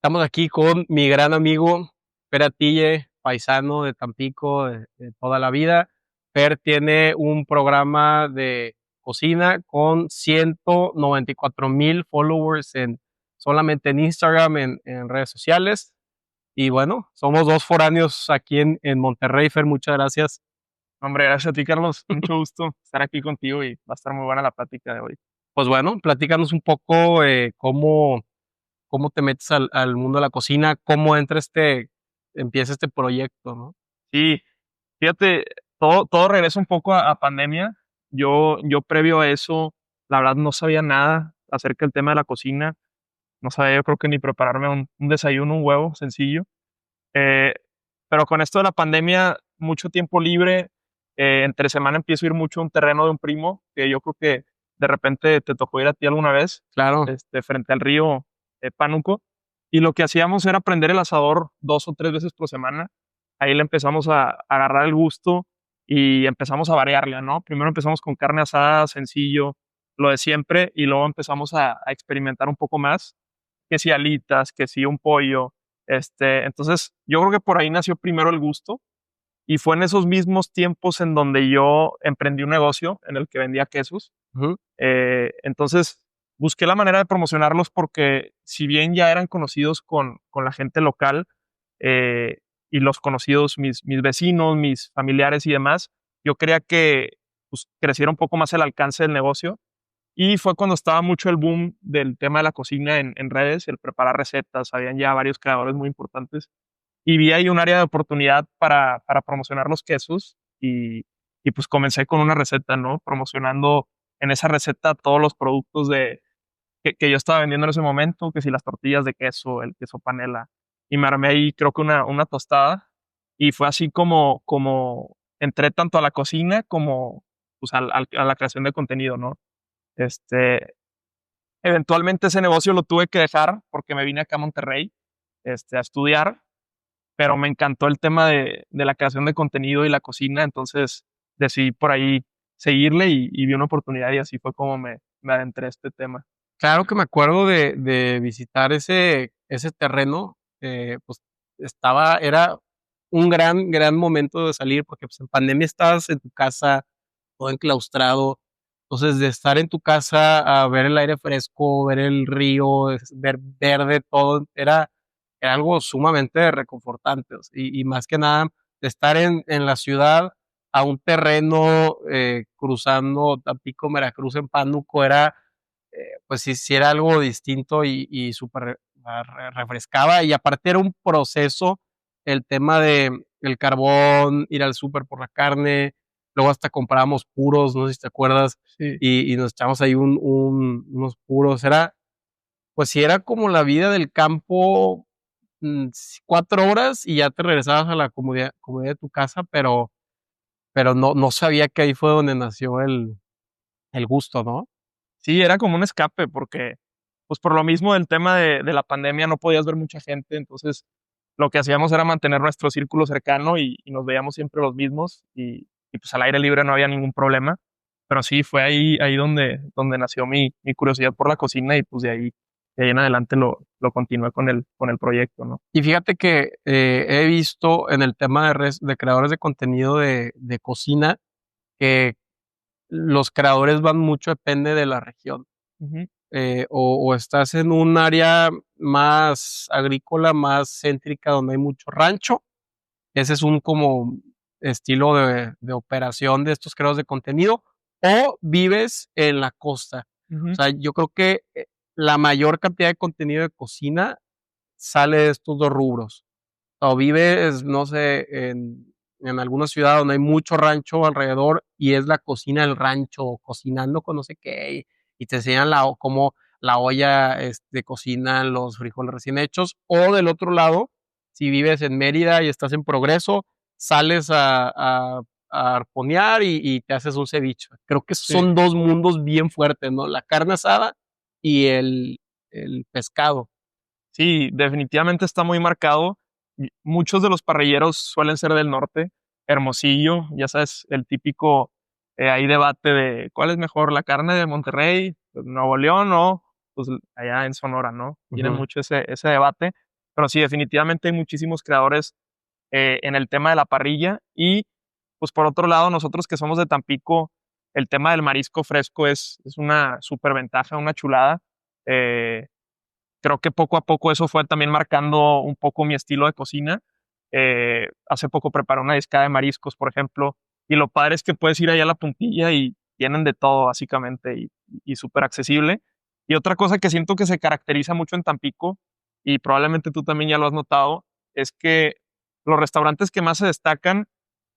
Estamos aquí con mi gran amigo Fer Atille, paisano de Tampico de toda la vida. Fer tiene un programa de cocina con 194,000 followers solamente en Instagram, en redes sociales. Y bueno, somos dos foráneos aquí en Monterrey. Fer, muchas gracias. Hombre, gracias a ti, Carlos. Mucho gusto estar aquí contigo y va a estar muy buena la plática de hoy. Pues bueno, platícanos un poco cómo te metes al mundo de la cocina, cómo empieza este proyecto, ¿no? Sí, fíjate, todo regresa un poco a pandemia. Yo previo a eso, la verdad no sabía nada acerca del tema de la cocina. No sabía, yo creo que ni prepararme un desayuno, un huevo sencillo. Eh, pero con esto de la pandemia, mucho tiempo libre. Entre semana empiezo a ir mucho a un terreno de un primo, que yo creo que de repente te tocó ir a ti alguna vez, Claro. frente al río Pánuco. Y lo que hacíamos era prender el asador 2 o 3 veces por semana. Ahí le empezamos a agarrar el gusto y empezamos a variarle, ¿no? Primero empezamos con carne asada, sencillo, lo de siempre, y luego empezamos a experimentar un poco más, que si alitas, que si un pollo. Entonces, yo creo que por ahí nació primero el gusto y fue en esos mismos tiempos en donde yo emprendí un negocio en el que vendía quesos. Ujú. Entonces, busqué la manera de promocionarlos porque si bien ya eran conocidos con la gente local, eh, y los conocidos, mis vecinos, mis familiares y demás, yo quería que pues, creciera un poco más el alcance del negocio. Y fue cuando estaba mucho el boom del tema de la cocina en redes, el preparar recetas. Habían ya varios creadores muy importantes. Y vi ahí un área de oportunidad para promocionar los quesos. Y pues comencé con una receta, ¿no? Promocionando en esa receta todos los productos que yo estaba vendiendo en ese momento, que si las tortillas de queso, el queso panela. Y me armé ahí, creo que una tostada. Y fue así como entré tanto a la cocina como pues, a la creación de contenido, ¿no? Este, Eventualmente ese negocio lo tuve que dejar porque me vine acá a Monterrey, a estudiar, pero me encantó el tema de la creación de contenido y la cocina, entonces decidí por ahí seguirle y vi una oportunidad y así fue como me adentré a este tema. Claro que me acuerdo de visitar ese terreno, pues era un gran momento de salir, porque pues en pandemia estabas en tu casa, todo enclaustrado. Entonces, de estar en tu casa a ver el aire fresco, ver el río, ver verde, todo, era algo sumamente reconfortante. O sea, y más que nada, de estar en la ciudad a un terreno, cruzando Tampico, Veracruz, en Pánuco, pues sí era algo distinto y súper refrescaba. Y aparte era un proceso, el tema de el carbón, ir al súper por la carne, luego hasta comprábamos puros, no sé si te acuerdas, Sí, y nos echamos ahí unos puros. Pues sí, era como la vida del campo, 4 horas y ya te regresabas a la comodidad de tu casa, pero no sabía que ahí fue donde nació el gusto, ¿no? sí, era como un escape porque, pues por lo mismo del tema de la pandemia no podías ver mucha gente, entonces lo que hacíamos era mantener nuestro círculo cercano y nos veíamos siempre los mismos y pues al aire libre no había ningún problema. Pero sí, fue ahí donde nació mi curiosidad por la cocina y pues de ahí en adelante lo continué con el proyecto, ¿no? Y fíjate que he visto en el tema de creadores de contenido de cocina que los creadores van mucho, depende de la región. Ujú. O estás en un área más agrícola, más céntrica, donde hay mucho rancho. Ese es un como estilo de operación de estos creadores de contenido. O vives en la costa. O Ujú. sea, yo creo que la mayor cantidad de contenido de cocina sale de estos dos rubros. O vives, no sé, en alguna ciudad donde hay mucho rancho alrededor y es la cocina del rancho, cocinando con no sé qué, y te enseñan cómo la olla cocinan los frijoles recién hechos. O del otro lado, si vives en Mérida y estás en Progreso, sales a arponear y te haces un ceviche. Creo que Sí. son dos mundos bien fuertes, ¿no? La carne asada y el pescado. Sí, definitivamente está muy marcado. Y muchos de los parrilleros suelen ser del norte. Hermosillo, ya sabes, el típico, hay debate de cuál es mejor, la carne de Monterrey, pues, Nuevo León o pues allá en Sonora, ¿no? Tienen Ujú. mucho ese debate. pero sí, definitivamente hay muchísimos creadores en el tema de la parrilla. Y pues por otro lado, nosotros que somos de Tampico, el tema del marisco fresco es una súper ventaja, una chulada. Eh, Creo que poco a poco eso fue también marcando un poco mi estilo de cocina. Hace poco preparé una discada de mariscos, por ejemplo, y lo padre es que puedes ir ahí a la puntilla y tienen de todo, básicamente, y súper accesible. Y otra cosa que siento que se caracteriza mucho en Tampico, y probablemente tú también ya lo has notado, es que los restaurantes que más se destacan,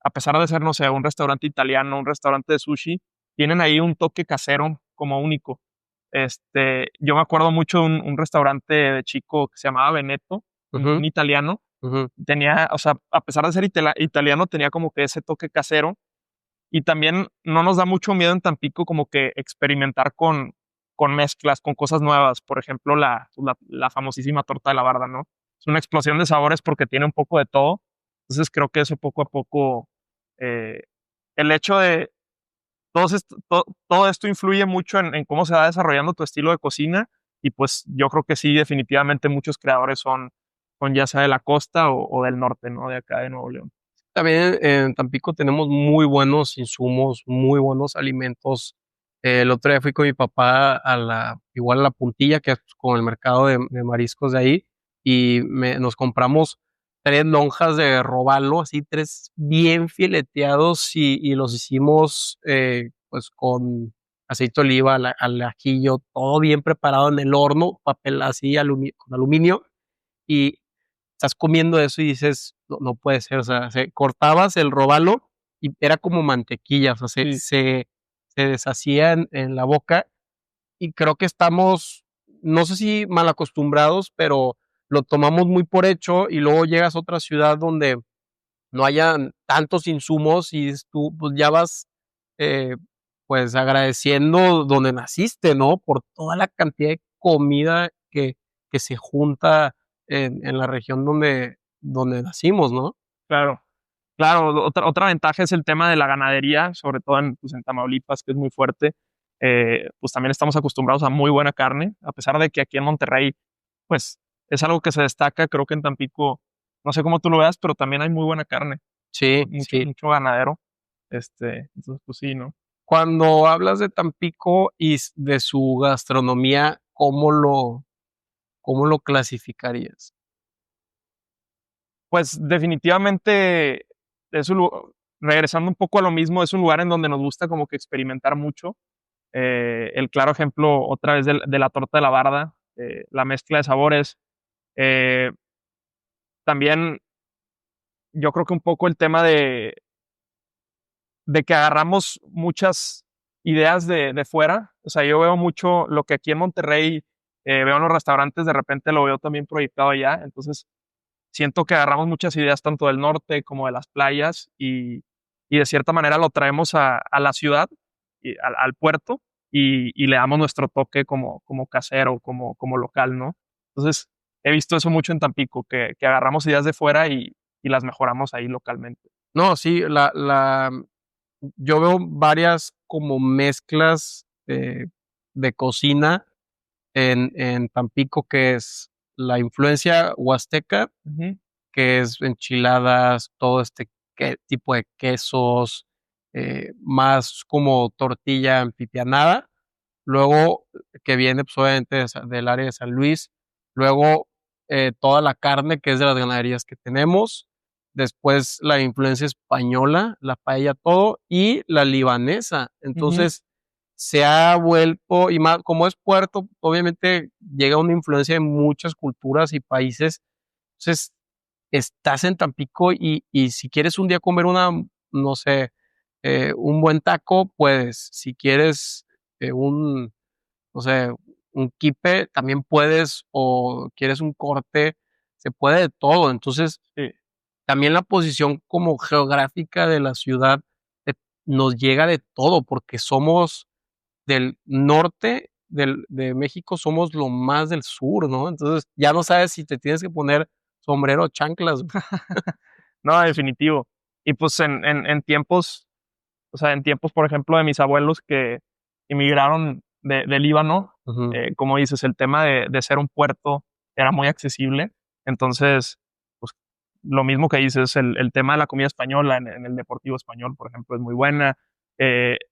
a pesar de ser, no sé, un restaurante italiano, un restaurante de sushi, tienen ahí un toque casero como único. Yo me acuerdo mucho de un restaurante de chico que se llamaba Veneto, un Ujú, italiano. ujú. Tenía, o sea, a pesar de ser italiano, tenía como que ese toque casero. Y también no nos da mucho miedo en Tampico como que experimentar con mezclas, con cosas nuevas. Por ejemplo, la famosísima torta de la barda, ¿no? Es una explosión de sabores porque tiene un poco de todo. Entonces creo que eso poco a poco, eh, el hecho de, todo esto influye mucho en cómo se va desarrollando tu estilo de cocina y pues yo creo que sí, definitivamente muchos creadores son ya sea de la costa o del norte, ¿no? De acá de Nuevo León. También en Tampico tenemos muy buenos insumos, muy buenos alimentos. El otro día fui con mi papá igual a la Puntilla, que es con el mercado de mariscos de ahí, y nos compramos 3 lonjas de robalo, así 3 bien fileteados y los hicimos pues con aceite de oliva, al ajillo, todo bien preparado en el horno, papel así con aluminio, y estás comiendo eso y dices, no, no puede ser, o sea, cortabas el robalo y era como mantequilla, o sea, Sí, se deshacía en la boca y creo que estamos, no sé si mal acostumbrados, pero lo tomamos muy por hecho y luego llegas a otra ciudad donde no hayan tantos insumos y dices tú, pues ya vas, eh, pues agradeciendo donde naciste, ¿no? Por toda la cantidad de comida que se junta en la región donde nacimos, ¿no? claro. Claro, otra ventaja es el tema de la ganadería, sobre todo pues, en Tamaulipas, que es muy fuerte. Pues también estamos acostumbrados a muy buena carne, a pesar de que aquí en Monterrey, pues es algo que se destaca. Creo que en Tampico, no sé cómo tú lo veas, pero también hay muy buena carne, Sí, mucho, sí. mucho ganadero. Entonces, pues sí, ¿no? Cuando hablas de Tampico y de su gastronomía, ¿cómo lo clasificarías? Pues definitivamente es regresando un poco a lo mismo, es un lugar en donde nos gusta como que experimentar mucho. El claro ejemplo otra vez de la torta de la barda, la mezcla de sabores. Eh, También yo creo que un poco el tema de que agarramos muchas ideas de fuera. O sea, yo veo mucho lo que aquí en Monterrey veo en los restaurantes, de repente lo veo también proyectado allá. Entonces, siento que agarramos muchas ideas tanto del norte como de las playas y de cierta manera lo traemos a la ciudad, y al puerto y le damos nuestro toque como casero, como local, ¿no? Entonces, he visto eso mucho en Tampico, que agarramos ideas de fuera y las mejoramos ahí localmente. No, sí, yo veo varias como mezclas de cocina en Tampico, que es la influencia huasteca, Ujú, que es enchiladas, todo tipo de quesos, más como tortilla empitianada. Luego, que viene, pues, obviamente, del área de San Luis. Luego, toda la carne, que es de las ganaderías que tenemos. Después, la influencia española, la paella, todo, y la libanesa. ujú, Entonces, se ha vuelto, y más como es puerto, obviamente, llega una influencia de muchas culturas y países. Entonces, estás en Tampico y si quieres un día comer no sé, un buen taco, puedes. Si quieres, no sé, un quipe, también puedes, o quieres un corte, se puede de todo. Entonces, sí, también la posición como geográfica de la ciudad, nos llega de todo, porque somos del norte de México, somos lo más del sur, ¿no? Entonces, ya no sabes si te tienes que poner sombrero o chanclas. no, definitivo. Y pues en tiempos, o sea, en tiempos, por ejemplo, de mis abuelos que emigraron de Líbano, Ujú, como dices, el tema de ser un puerto era muy accesible. Entonces, pues lo mismo que dices, el tema de la comida española en el Deportivo Español, por ejemplo, es muy buena.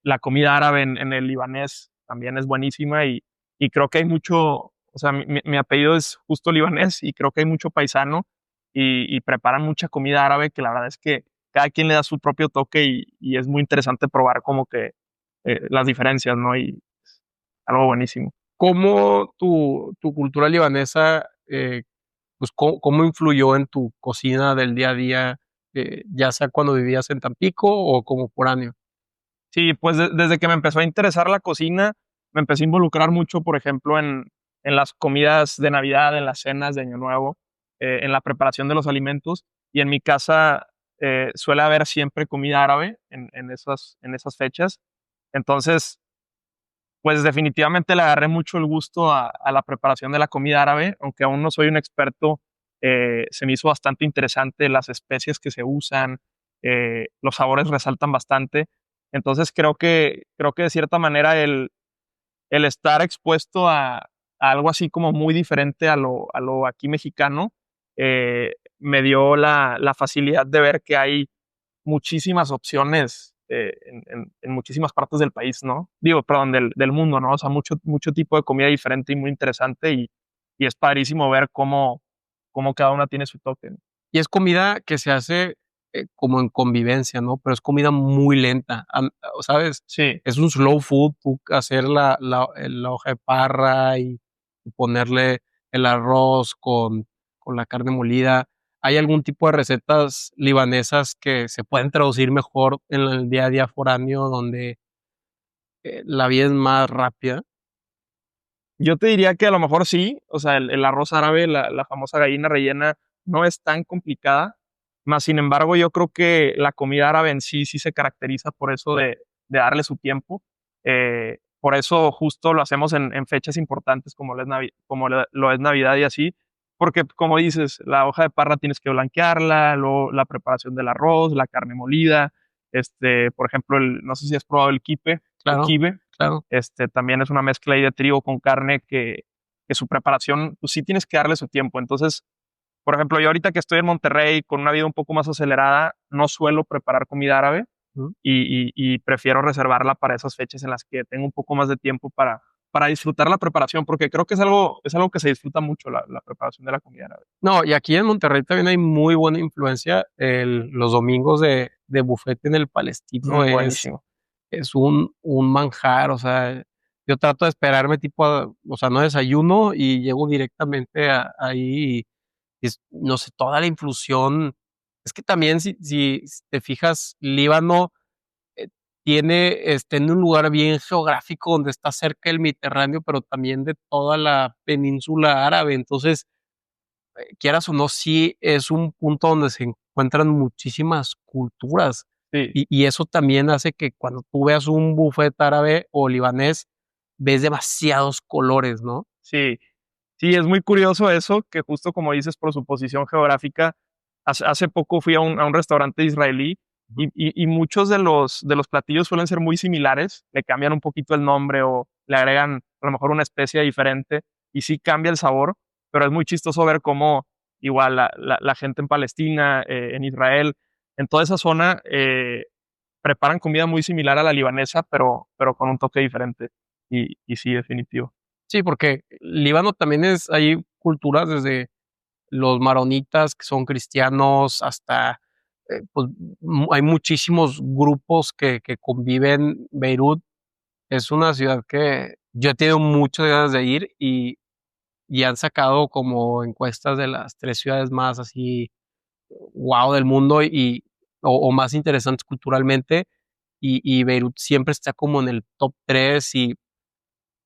La comida árabe en el libanés también es buenísima y creo que hay mucho, o sea, mi apellido es justo libanés y creo que hay mucho paisano y preparan mucha comida árabe que la verdad es que cada quien le da su propio toque y es muy interesante probar como que las diferencias, ¿no? Y algo buenísimo. ¿Cómo tu cultura libanesa, pues, cómo influyó en tu cocina del día a día, ya sea cuando vivías en Tampico o como foráneo? Sí, pues desde que me empezó a interesar la cocina, me empecé a involucrar mucho, por ejemplo, en las comidas de Navidad, en las cenas de Año Nuevo, en la preparación de los alimentos. Y en mi casa suele haber siempre comida árabe en esas fechas. Entonces, pues definitivamente le agarré mucho el gusto a la preparación de la comida árabe, aunque aún no soy un experto, se me hizo bastante interesante las especias que se usan, los sabores resaltan bastante. Entonces creo que de cierta manera el estar expuesto a algo así como muy diferente a lo aquí mexicano, me dio la facilidad de ver que hay muchísimas opciones en muchísimas partes del país, ¿no? Digo, perdón, del mundo, ¿no? O sea, mucho tipo de comida diferente y muy interesante y es padrísimo ver cómo cada una tiene su toque, ¿no? Y es comida que se hace, como en convivencia, ¿no? Pero es comida muy lenta, ¿sabes? Sí, Es un slow food, tú hacer la hoja de parra y ponerle el arroz con la carne molida. ¿Hay algún tipo de recetas libanesas que se pueden traducir mejor en el día a día foráneo donde, la vida es más rápida? yo te diría que a lo mejor sí, o sea, el arroz árabe, la famosa gallina rellena, no es tan complicada, más sin embargo, yo creo que la comida árabe en sí, sí se caracteriza por eso de darle su tiempo. Por eso justo lo hacemos en fechas importantes como lo es Navidad y así, porque como dices, la hoja de parra tienes que blanquearla, luego la preparación del arroz, la carne molida, por ejemplo, no sé si has probado el kipe o Claro, kibe. claro. También es una mezcla ahí de trigo con carne que su preparación, pues sí tienes que darle su tiempo. Entonces, por ejemplo, yo ahorita que estoy en Monterrey con una vida un poco más acelerada, no suelo preparar comida árabe Ujú. y prefiero reservarla para esas fechas en las que tengo un poco más de tiempo para disfrutar la preparación, porque creo que es algo que se disfruta mucho, la preparación de la comida árabe. No, y aquí en Monterrey también hay muy buena influencia. Los domingos de bufet en el Palestino Buenísimo. es un manjar, o sea, yo trato de esperarme tipo, o sea, no desayuno y llego directamente ahí y es, no sé, toda la infusión. Es que también si te fijas, Líbano, eh, tiene, en un lugar bien geográfico donde está cerca del Mediterráneo, pero también de toda la península árabe. Entonces, quieras o no, sí es un punto donde se encuentran muchísimas culturas, Sí, y eso también hace que cuando tú veas un buffet árabe o libanés, ves demasiados colores, ¿no? sí. Sí, es muy curioso eso, que justo como dices, por su posición geográfica, hace poco fui a un restaurante israelí Ujú. y muchos de los platillos suelen ser muy similares, le cambian un poquito el nombre o le agregan a lo mejor una especia diferente y sí cambia el sabor, pero es muy chistoso ver cómo igual la gente en Palestina, en Israel, en toda esa zona, preparan comida muy similar a la libanesa, pero con un toque diferente. Y sí, definitivo. Sí, porque Líbano también hay culturas desde los maronitas, que son cristianos, hasta, pues, hay muchísimos grupos que conviven. Beirut es una ciudad que yo he tenido muchas ganas de ir y han sacado como encuestas de las 3 ciudades más así, guau, del mundo o más interesantes culturalmente, y Beirut siempre está como en el top 3 y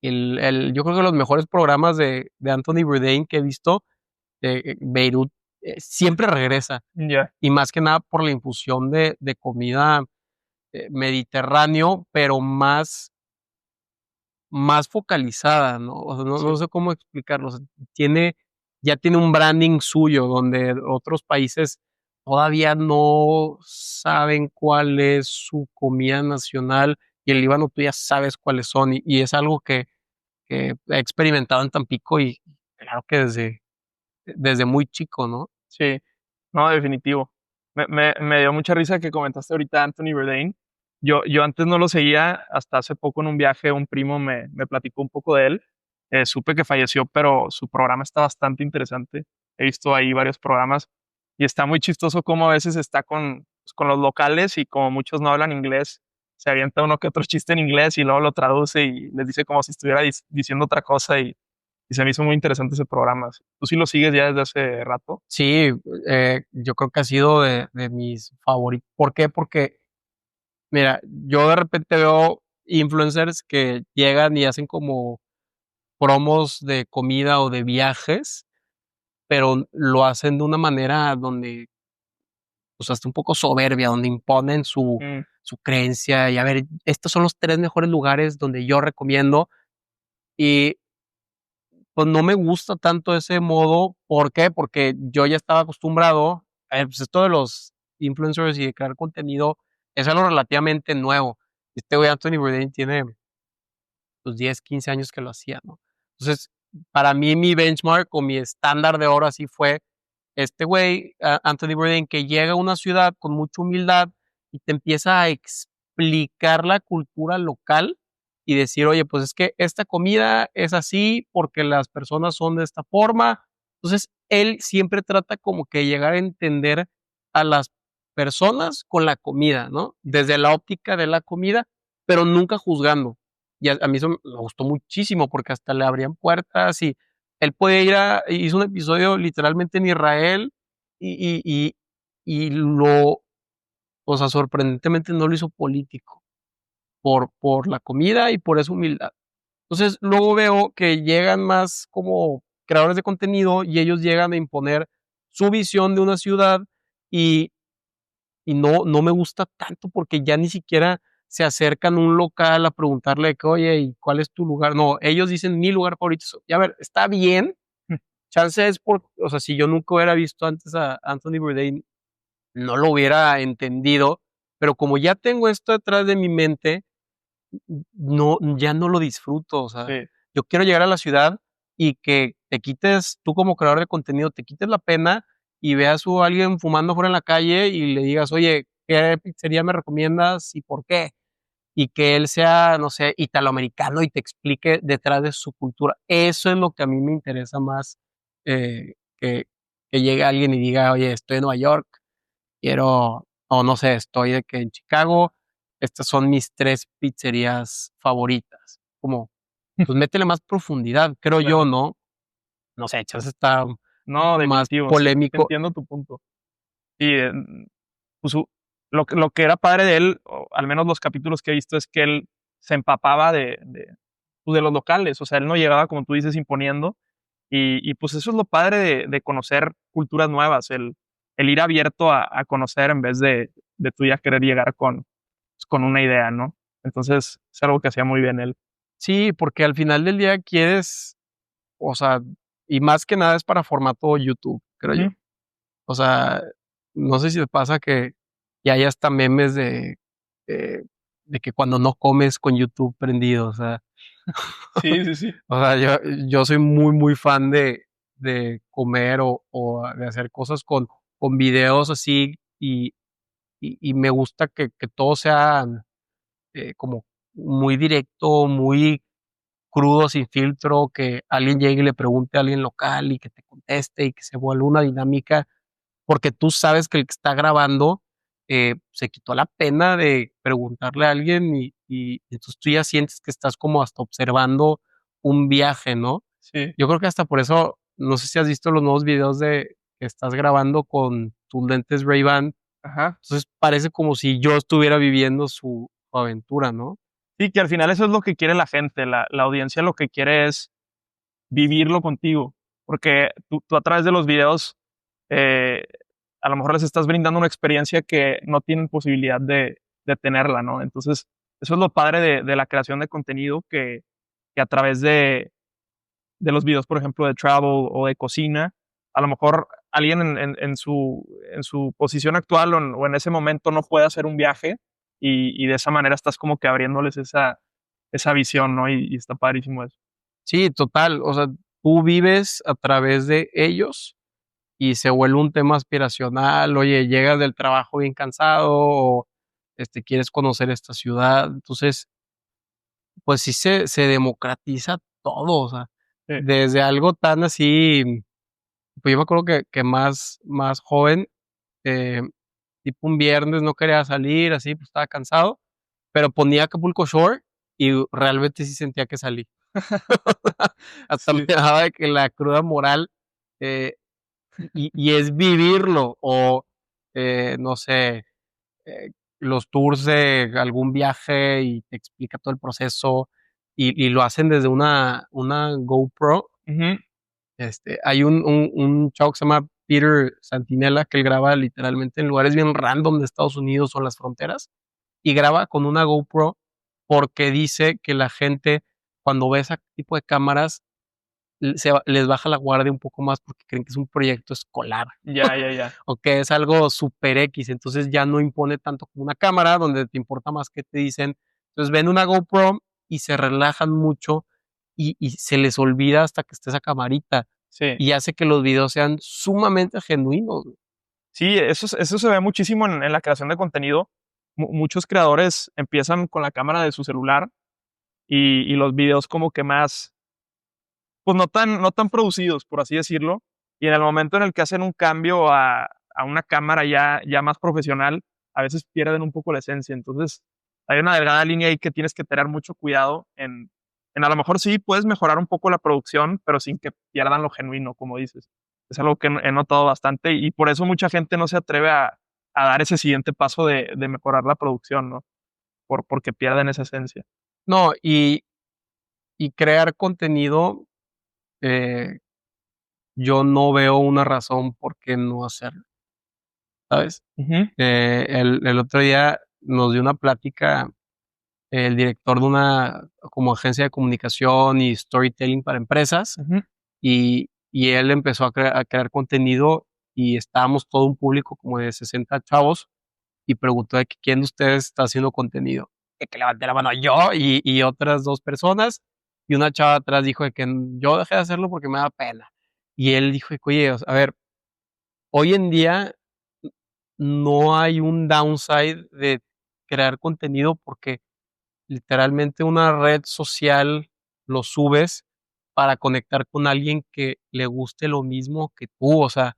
yo creo que los mejores programas de Anthony Bourdain que he visto, Beirut, siempre regresa, Ya, y más que nada por la infusión de comida, mediterráneo, pero más focalizada, ¿no? O sea, no sí. sé cómo explicarlo, o sea, tiene ya tiene un branding suyo, donde otros países todavía no saben cuál es su comida nacional, y el Líbano tú ya sabes cuáles son, y es algo que he experimentado en Tampico, y claro que desde muy chico, ¿no? Sí, no, definitivo. Me dio mucha risa que comentaste ahorita Anthony Bourdain. Yo antes no lo seguía, hasta hace poco en un viaje un primo me platicó un poco de él. Supe que falleció, pero su programa está bastante interesante. He visto ahí varios programas y está muy chistoso cómo a veces está con los locales y como muchos no hablan inglés, se avienta uno que otro chiste en inglés y luego lo traduce y les dice como si estuviera diciendo otra cosa y se me hizo muy interesante ese programa. ¿Tú sí lo sigues ya desde hace rato? Sí, yo creo que ha sido de mis favoritos. ¿Por qué? Porque, mira, yo de repente veo influencers que llegan y hacen como promos de comida o de viajes, pero lo hacen de una manera donde, pues, hasta un poco soberbia, donde imponen Mm, su creencia y, a ver, estos son los 3 mejores lugares donde yo recomiendo, y pues no me gusta tanto ese modo, ¿por qué? Porque yo ya estaba acostumbrado, pues esto de los influencers y de crear contenido es algo relativamente nuevo. Este güey Anthony Bourdain tiene, pues 10, 15 años que lo hacía, ¿no? Entonces, para mí mi benchmark o mi estándar de oro así fue este güey, Anthony Bourdain, que llega a una ciudad con mucha humildad y te empieza a explicar la cultura local y decir, oye, pues es que esta comida es así porque las personas son de esta forma. Entonces, él siempre trata como que llegar a entender a las personas con la comida, ¿no? Desde la óptica de la comida, pero nunca juzgando. Y a mí eso me gustó muchísimo porque hasta le abrían puertas y él puede ir a hizo un episodio literalmente en Israel y lo o sea, sorprendentemente no lo hizo político, por la comida y por esa humildad. Entonces, luego veo que llegan más como creadores de contenido y ellos llegan a imponer su visión de una ciudad y no me gusta tanto porque ya ni siquiera se acercan a un local a preguntarle de que: "Oye, ¿y cuál es tu lugar?". No, ellos dicen: "Mi lugar favorito es". Y a ver, está bien, chance es por o sea, si yo nunca hubiera visto antes a Anthony Bourdain, no lo hubiera entendido, pero como ya tengo esto detrás de mi mente, no, ya no lo disfruto, o sea, sí. yo quiero llegar a la ciudad y que te quites tú como creador de contenido, te quites la pena y veas a alguien fumando fuera en la calle y le digas: "Oye, ¿qué pizzería me recomiendas y por qué?". Y que él sea, no sé, italoamericano y te explique detrás de su cultura. Eso es lo que a mí me interesa más, que llegue alguien y diga: "Oye, estoy en Nueva York, quiero", o no sé, estoy de que en Chicago, estas son mis 3 pizzerías favoritas. Como, pues, métele más profundidad, creo yo, Claro. ¿no? No sé, chance está No, más definitivo, sí, polémico. entiendo tu punto. Y, pues, lo que era padre de él, o al menos los capítulos que he visto, es que él se empapaba pues, de los locales, o sea, él no llegaba, como tú dices, imponiendo, pues, eso es lo padre de conocer culturas nuevas, el ir abierto a conocer en vez de tú ya querer llegar con una idea, ¿no? Entonces, es algo que hacía muy bien él. Sí, porque al final del día quieres, o sea, y más que nada es para formato YouTube, creo yo. Ujú. O sea, no sé si te pasa que ya hay hasta memes eh, de que cuando no comes con YouTube prendido, o sea, Sí, sí, sí. o sea, yo soy muy, muy fan de comer o de hacer cosas con videos así y me gusta que todo sea, como muy directo, muy crudo, sin filtro, que alguien llegue y le pregunte a alguien local y que te conteste y que se vuelva una dinámica porque tú sabes que el que está grabando, se quitó la pena de preguntarle a alguien y entonces tú ya sientes que estás como hasta observando un viaje, ¿no? Sí. Yo creo que hasta por eso, no sé si has visto los nuevos videos de que estás grabando con tus lentes Ray-Ban, Ajá. entonces parece como si yo estuviera viviendo su aventura, ¿no? Sí, que al final eso es lo que quiere la gente, la audiencia lo que quiere es vivirlo contigo, porque tú a través de los videos, eh, a lo mejor les estás brindando una experiencia que no tienen posibilidad de tenerla, ¿no? Entonces, eso es lo padre de la creación de contenido que a través de los videos, por ejemplo, de travel o de cocina, a lo mejor alguien en su posición actual o en ese momento no puede hacer un viaje y de esa manera estás como que abriéndoles esa visión, ¿no? Está padrísimo eso. Sí, total, o sea, tú vives a través de ellos y se vuelve un tema aspiracional. Oye, llegas del trabajo bien cansado o, quieres conocer esta ciudad. Entonces, pues sí se democratiza todo, o sea, Sí. desde algo tan así, pues yo me acuerdo que más joven, eh, tipo un viernes no quería salir, así, pues estaba cansado, pero ponía Acapulco Shore y realmente sí sentía que salí. Hasta me Sí. daba de que la cruda moral, eh, y es vivirlo o, no sé, los tours de algún viaje y te explica todo el proceso y lo hacen desde una GoPro. Ujú. Hay un chavo que se llama Peter Santinella, que él graba literalmente en lugares bien random de Estados Unidos o en las fronteras, y graba con una GoPro porque dice que la gente, cuando ve ese tipo de cámaras, les baja la guardia un poco más porque creen que es un proyecto escolar Ya, ya, ya. o que es algo super X, entonces ya no impone tanto como una cámara donde te importa más que te dicen. Entonces ven una GoPro y se relajan mucho y se les olvida hasta que esté esa camarita Sí. y hace que los videos sean sumamente genuinos. Sí, eso se ve muchísimo en la creación de contenido. Muchos creadores empiezan con la cámara de su celular y los videos como que más, pues no tan producidos, por así decirlo. Y en el momento en el que hacen un cambio a una cámara ya más profesional, a veces pierden un poco la esencia. Entonces, hay una delgada línea ahí que tienes que tener mucho cuidado en a lo mejor sí puedes mejorar un poco la producción, pero sin que pierdan lo genuino, como dices. Es algo que he notado bastante y por eso mucha gente no se atreve a dar ese siguiente paso de mejorar la producción, ¿no? Porque pierden esa esencia. No, y crear contenido, eh, yo no veo una razón por qué no hacerlo, ¿sabes? Ujú, El otro día nos dio una plática el director de una como agencia de comunicación y storytelling para empresas, ujú. y él empezó a crear contenido, y estábamos todo un público como de 60 chavos, y preguntó de que quién de ustedes está haciendo contenido. De que levanté la mano yo y otras 2 personas, y una chava atrás dijo de que yo dejé de hacerlo porque me da pena. Y él dijo de que: "Oye, o sea, a ver, hoy en día no hay un downside de crear contenido porque literalmente una red social lo subes para conectar con alguien que le guste lo mismo que tú, o sea,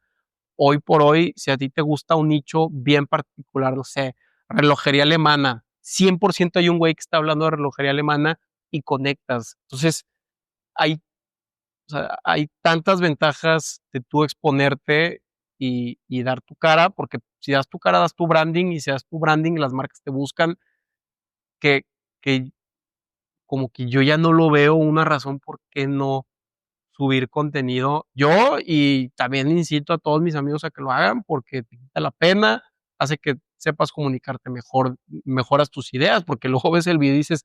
hoy por hoy, si a ti te gusta un nicho bien particular, no sé, relojería alemana, 100% hay un güey que está hablando de relojería alemana y conectas. Entonces, hay, o sea, hay tantas ventajas de tú exponerte y dar tu cara, porque si das tu cara, das tu branding, y si das tu branding, las marcas te buscan, que que como que yo ya no lo veo una razón por qué no subir contenido. Yo, y también incito a todos mis amigos a que lo hagan, porque te quita la pena, hace que sepas comunicarte mejor, mejoras tus ideas, porque luego ves el video y dices: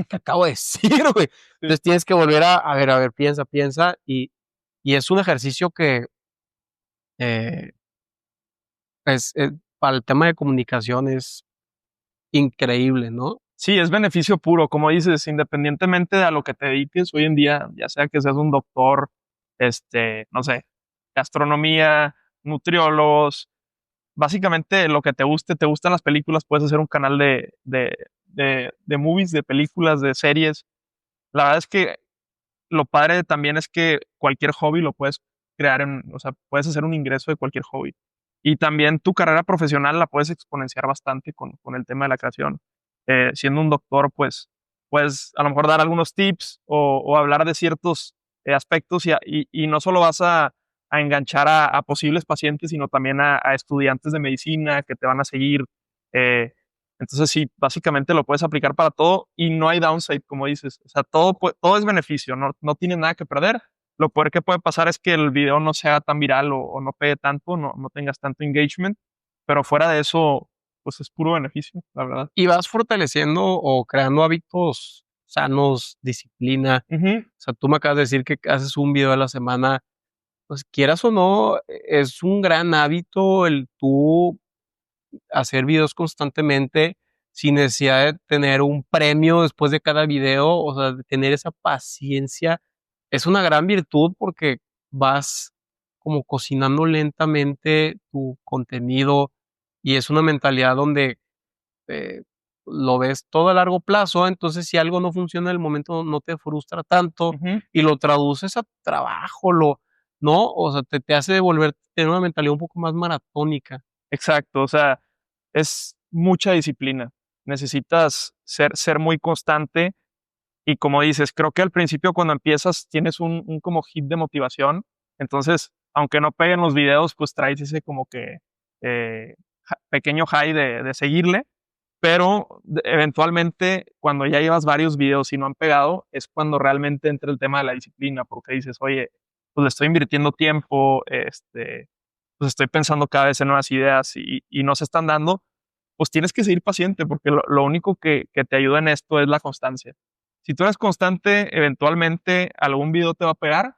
"¿Qué acabo de decir, güey?". Sí. Entonces tienes que volver a ver, piensa, y es un ejercicio que, eh, para el tema de comunicación es increíble, ¿no? Sí, es beneficio puro, como dices, independientemente de a lo que te dediques hoy en día, ya sea que seas un doctor, no sé, gastronomía, nutriólogos, básicamente lo que te gustan las películas, puedes hacer un canal de movies, de películas, de series. La verdad es que lo padre también es que cualquier hobby lo puedes crear o sea, puedes hacer un ingreso de cualquier hobby. Y también tu carrera profesional la puedes exponenciar bastante con el tema de la creación. Siendo un doctor, pues, puedes a lo mejor dar algunos tips o hablar de ciertos aspectos y no solo vas a enganchar a posibles pacientes, sino también a estudiantes de medicina que te van a seguir. eh, entonces sí, básicamente lo puedes aplicar para todo y no hay downside, como dices. O sea, todo es beneficio, no tienes nada que perder. Lo peor que puede pasar es que el video no sea tan viral o no pegue tanto, no tengas tanto engagement, pero fuera de eso, pues es puro beneficio, la verdad. Y vas fortaleciendo o creando hábitos sanos, disciplina. Ujú, O sea, tú me acabas de decir que haces un video a la semana, pues quieras o no, es un gran hábito el tú hacer videos constantemente sin necesidad de tener un premio después de cada video, o sea, de tener esa paciencia. Es una gran virtud porque vas como cocinando lentamente tu contenido, y es una mentalidad donde, eh, lo ves todo a largo plazo, entonces, si algo no funciona en el momento, no te frustra tanto, Ujú. y lo traduces a trabajo, ¿no? O sea, te hace volver tener una mentalidad un poco más maratónica. Exacto, o sea, es mucha disciplina. Necesitas ser muy constante y como dices, creo que al principio cuando empiezas tienes un como hit de motivación, entonces, aunque no peguen los videos, pues traes ese como que, pequeño high de seguirle, pero eventualmente cuando ya llevas varios videos y no han pegado, es cuando realmente entra el tema de la disciplina, porque dices: "Oye, pues le estoy invirtiendo tiempo, pues estoy pensando cada vez en nuevas ideas y no se están dando", pues tienes que seguir paciente, porque lo único que te ayuda en esto es la constancia. Si tú eres constante, eventualmente algún video te va a pegar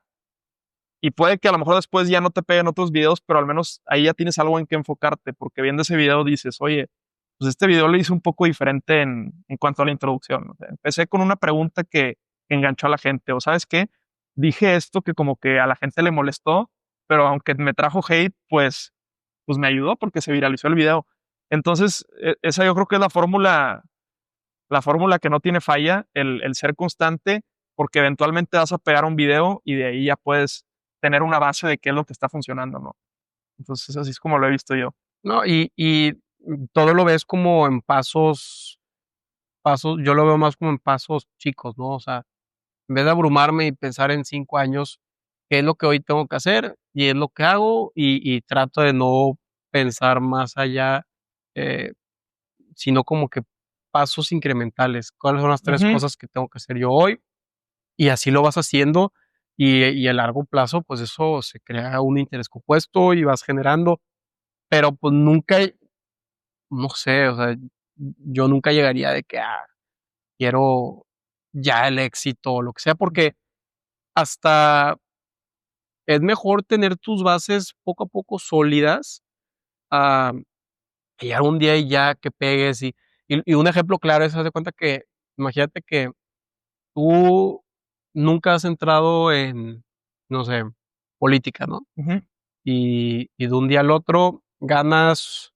y puede que a lo mejor después ya no te peguen otros videos, pero al menos ahí ya tienes algo en que enfocarte, porque viendo ese video dices: "Oye, pues este video lo hice un poco diferente en cuanto a la introducción". O sea, empecé con una pregunta que enganchó a la gente, o ¿sabes qué? Dije esto que como que a la gente le molestó, pero aunque me trajo hate, pues me ayudó porque se viralizó el video. Entonces, esa yo creo que es la fórmula que no tiene falla, el ser constante, porque eventualmente vas a pegar un video y de ahí ya puedes tener una base de qué es lo que está funcionando, ¿no? Entonces, así es como lo he visto yo. No, todo lo ves como en pasos, yo lo veo más como en pasos chicos, ¿no? O sea, en vez de abrumarme y pensar en 5 años, ¿qué es lo que hoy tengo que hacer? Y es lo que hago, y trato de no pensar más allá, eh, sino como que pasos incrementales. ¿Cuáles son las 3 Ujú, cosas que tengo que hacer yo hoy? Y así lo vas haciendo, y a largo plazo, pues eso se crea un interés compuesto y vas generando, pero, pues, nunca, no sé, o sea, yo nunca llegaría de que, quiero ya el éxito o lo que sea, porque hasta es mejor tener tus bases poco a poco sólidas, a llegar un día y ya que pegues, y un ejemplo claro es, haz de cuenta que, imagínate que tú nunca has entrado en, no sé, política, ¿no? ujú, Y de un día al otro ganas,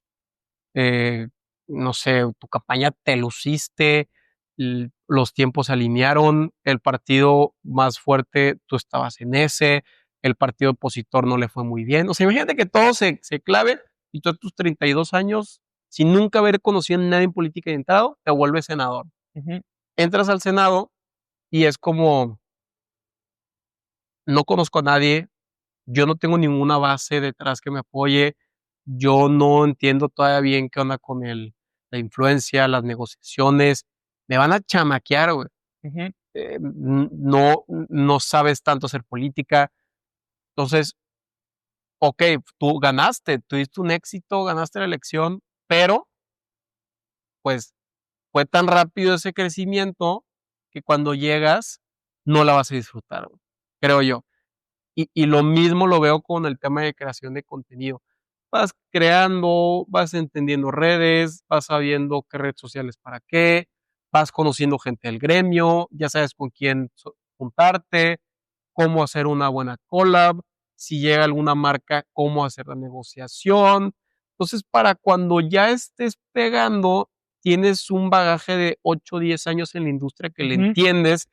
eh, no sé, tu campaña te luciste, los tiempos se alinearon, el partido más fuerte, tú estabas en ese, el partido opositor no le fue muy bien. O sea, imagínate que todo se clave y tú a tus 32 años, sin nunca haber conocido a nadie en política y entrado, te vuelves senador. ujú, Entras al Senado y es como, no conozco a nadie, yo no tengo ninguna base detrás que me apoye, yo no entiendo todavía bien qué onda con la influencia, las negociaciones, me van a chamaquear, güey, ujú, no sabes tanto hacer política. Entonces, okey, tú ganaste, tuviste un éxito, ganaste la elección, pero, pues, fue tan rápido ese crecimiento que cuando llegas no la vas a disfrutar, güey, creo yo. Y lo mismo lo veo con el tema de creación de contenido. Vas creando, vas entendiendo redes, vas sabiendo qué red social es para qué, vas conociendo gente del gremio, ya sabes con quién juntarte, cómo hacer una buena collab, si llega alguna marca, cómo hacer la negociación. Entonces, para cuando ya estés pegando, tienes un bagaje de 8 o 10 años en la industria que le ujú. entiendes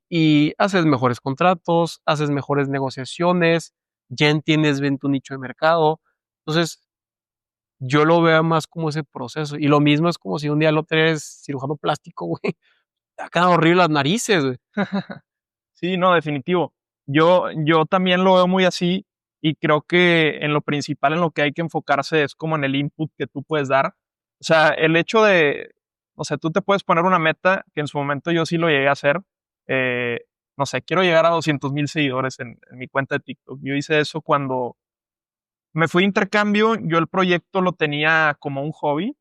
y haces mejores contratos, haces mejores negociaciones, ya entiendes bien tu nicho de mercado. Entonces, yo lo veo más como ese proceso. Y lo mismo es como si un día lo eres cirujano plástico, güey, te va a quedar horrible las narices, güey. Sí, no, definitivo. Yo también lo veo muy así y creo que en lo principal en lo que hay que enfocarse es como en el input que tú puedes dar. O sea, el hecho de, o sea, tú te puedes poner una meta, que en su momento yo sí lo llegué a hacer. eh, no sé, quiero llegar a 200,000 seguidores en mi cuenta de TikTok. Yo hice eso cuando me fui de intercambio, yo el proyecto lo tenía como un hobby,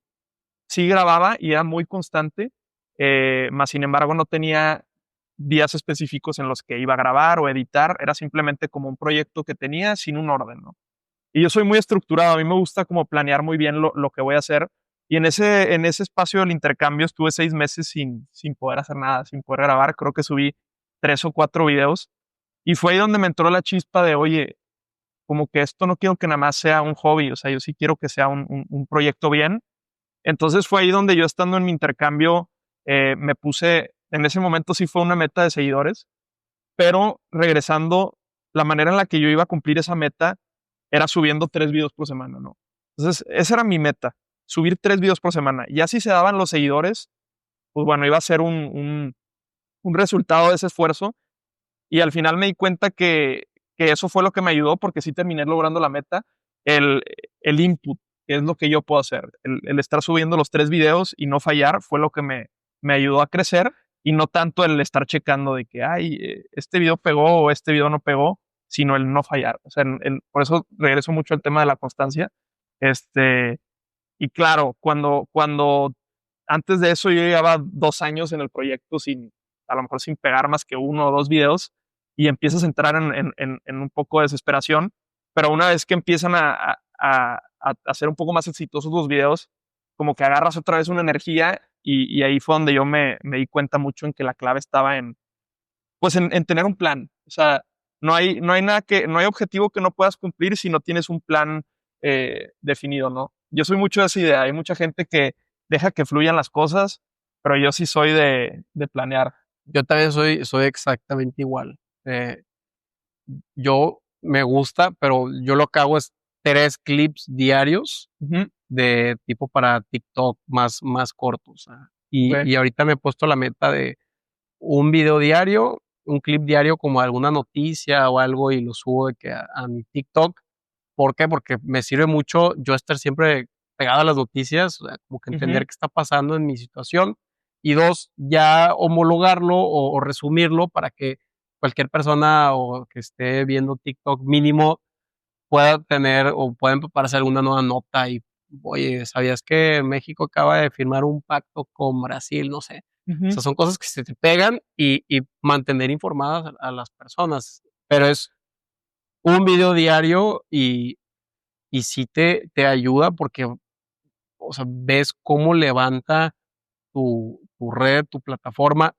sí grababa y era muy constante, más sin embargo no tenía días específicos en los que iba a grabar o editar, era simplemente como un proyecto que tenía sin un orden, ¿no? Y yo soy muy estructurado, a mí me gusta como planear muy bien lo que voy a hacer. Y en ese espacio del intercambio estuve 6 meses sin poder hacer nada, sin poder grabar. Creo que subí 3 o 4 videos. Y fue ahí donde me entró la chispa de, oye, como que esto no quiero que nada más sea un hobby, o sea, yo sí quiero que sea un proyecto bien. Entonces fue ahí donde yo estando en mi intercambio, me puse, en ese momento sí fue una meta de seguidores, pero regresando, la manera en la que yo iba a cumplir esa meta era subiendo 3 videos por semana, ¿no? Entonces, esa era mi meta, subir 3 videos por semana. Y así se daban los seguidores, pues bueno, iba a ser un resultado de ese esfuerzo. Y al final me di cuenta que eso fue lo que me ayudó, porque sí terminé logrando la meta, el, el input, que es lo que yo puedo hacer. El estar subiendo los 3 videos y no fallar fue lo que me ayudó a crecer y no tanto el estar checando de que, ay, este video pegó o este video no pegó, sino el no fallar. O sea, por eso regreso mucho al tema de la constancia. Este, y claro, cuando antes de eso yo llevaba 2 años en el proyecto a lo mejor sin pegar más que 1 o 2 videos y empiezas a entrar en un poco de desesperación, pero una vez que empiezan a ser un poco más exitosos los videos, como que agarras otra vez una energía y ahí fue donde yo me di cuenta mucho en que la clave estaba pues en tener un plan. O sea, no hay nada no hay objetivo que no puedas cumplir si no tienes un plan definido, ¿no? Yo soy mucho de esa idea. Hay mucha gente que deja que fluyan las cosas, pero yo sí soy de planear. Yo también soy exactamente igual. Eh, yo me gusta, pero yo lo que hago es 3 clips diarios Ujú, de tipo para TikTok más cortos. ok, Y ahorita me he puesto la meta de un video diario, un clip diario como alguna noticia o algo y lo subo de que a mi TikTok. ¿Por qué? Porque me sirve mucho yo estar siempre pegado a las noticias, o sea, como que ujú, entender qué está pasando en mi situación. Y 2 ya homologarlo o resumirlo para que cualquier persona o que esté viendo TikTok mínimo pueda tener o pueda empaparse alguna nueva nota y, oye, ¿sabías que México acaba de firmar un pacto con Brasil? No sé. O ujú. sea, son cosas que se te pegan y mantener informadas a las personas, pero es un video diario y sí te ayuda porque, o sea, ves cómo levanta tu red, tu plataforma,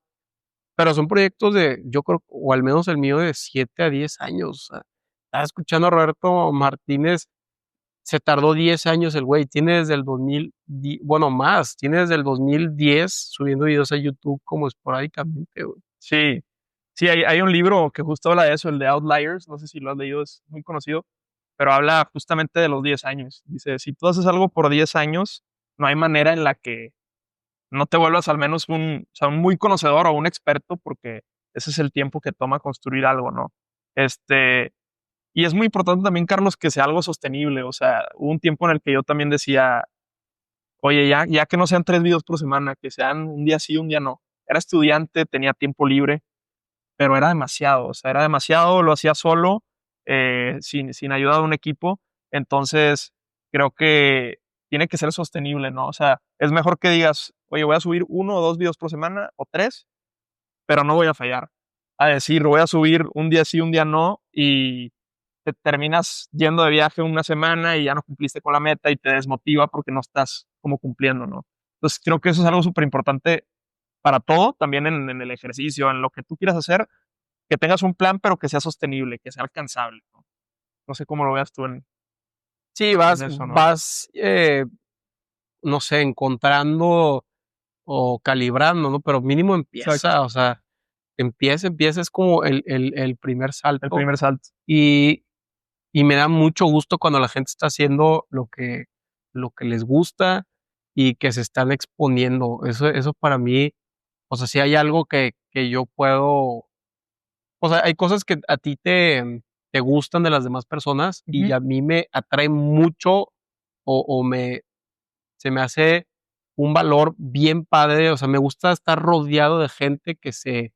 pero son proyectos de, yo creo, o al menos el mío, de 7 a 10 años. O sea, estaba escuchando a Roberto Martínez, se tardó 10 años el güey, tiene desde el 2000 bueno, más, tiene desde el 2010 subiendo videos a YouTube como esporádicamente, güey. Sí, sí, hay un libro que justo habla de eso, el de Outliers, no sé si lo has leído, es muy conocido, pero habla justamente de los 10 años. Dice, si tú haces algo por 10 años, no hay manera en la que no te vuelvas al menos o sea, un muy conocedor o un experto, porque ese es el tiempo que toma construir algo, ¿no? Este, y es muy importante también, Carlos, que sea algo sostenible. O sea, hubo un tiempo en el que yo también decía, oye, ya que no sean 3 videos por semana, que sean un día sí, un día no. Era estudiante, tenía tiempo libre, pero era demasiado, o sea, era demasiado, lo hacía solo, sin ayuda de un equipo. Entonces, creo que tiene que ser sostenible, ¿no? O sea, es mejor que digas, oye, voy a subir 1 o 2 videos por semana o 3, pero no voy a fallar. A decir, voy a subir un día sí, un día no, y te terminas yendo de viaje una semana y ya no cumpliste con la meta y te desmotiva porque no estás como cumpliendo, ¿no? Entonces, creo que eso es algo súper importante para todo, también en el ejercicio, en lo que tú quieras hacer, que tengas un plan, pero que sea sostenible, que sea alcanzable, ¿no? No sé cómo lo veas tú Sí, en vas eso, ¿no? vas, no sé, encontrando o calibrando, ¿no? Pero mínimo Exacto. empieza, o sea, empieza, es como el primer El salto. primer salto. Y y me da mucho gusto cuando la gente está haciendo lo que les gusta y que se están exponiendo. Eso para mí, o sea, si hay algo que yo puedo, o sea, hay cosas que a ti te gustan de las demás personas y Ujú, a mí me atrae mucho o me se me hace un valor bien padre, o sea, me gusta estar rodeado de gente que se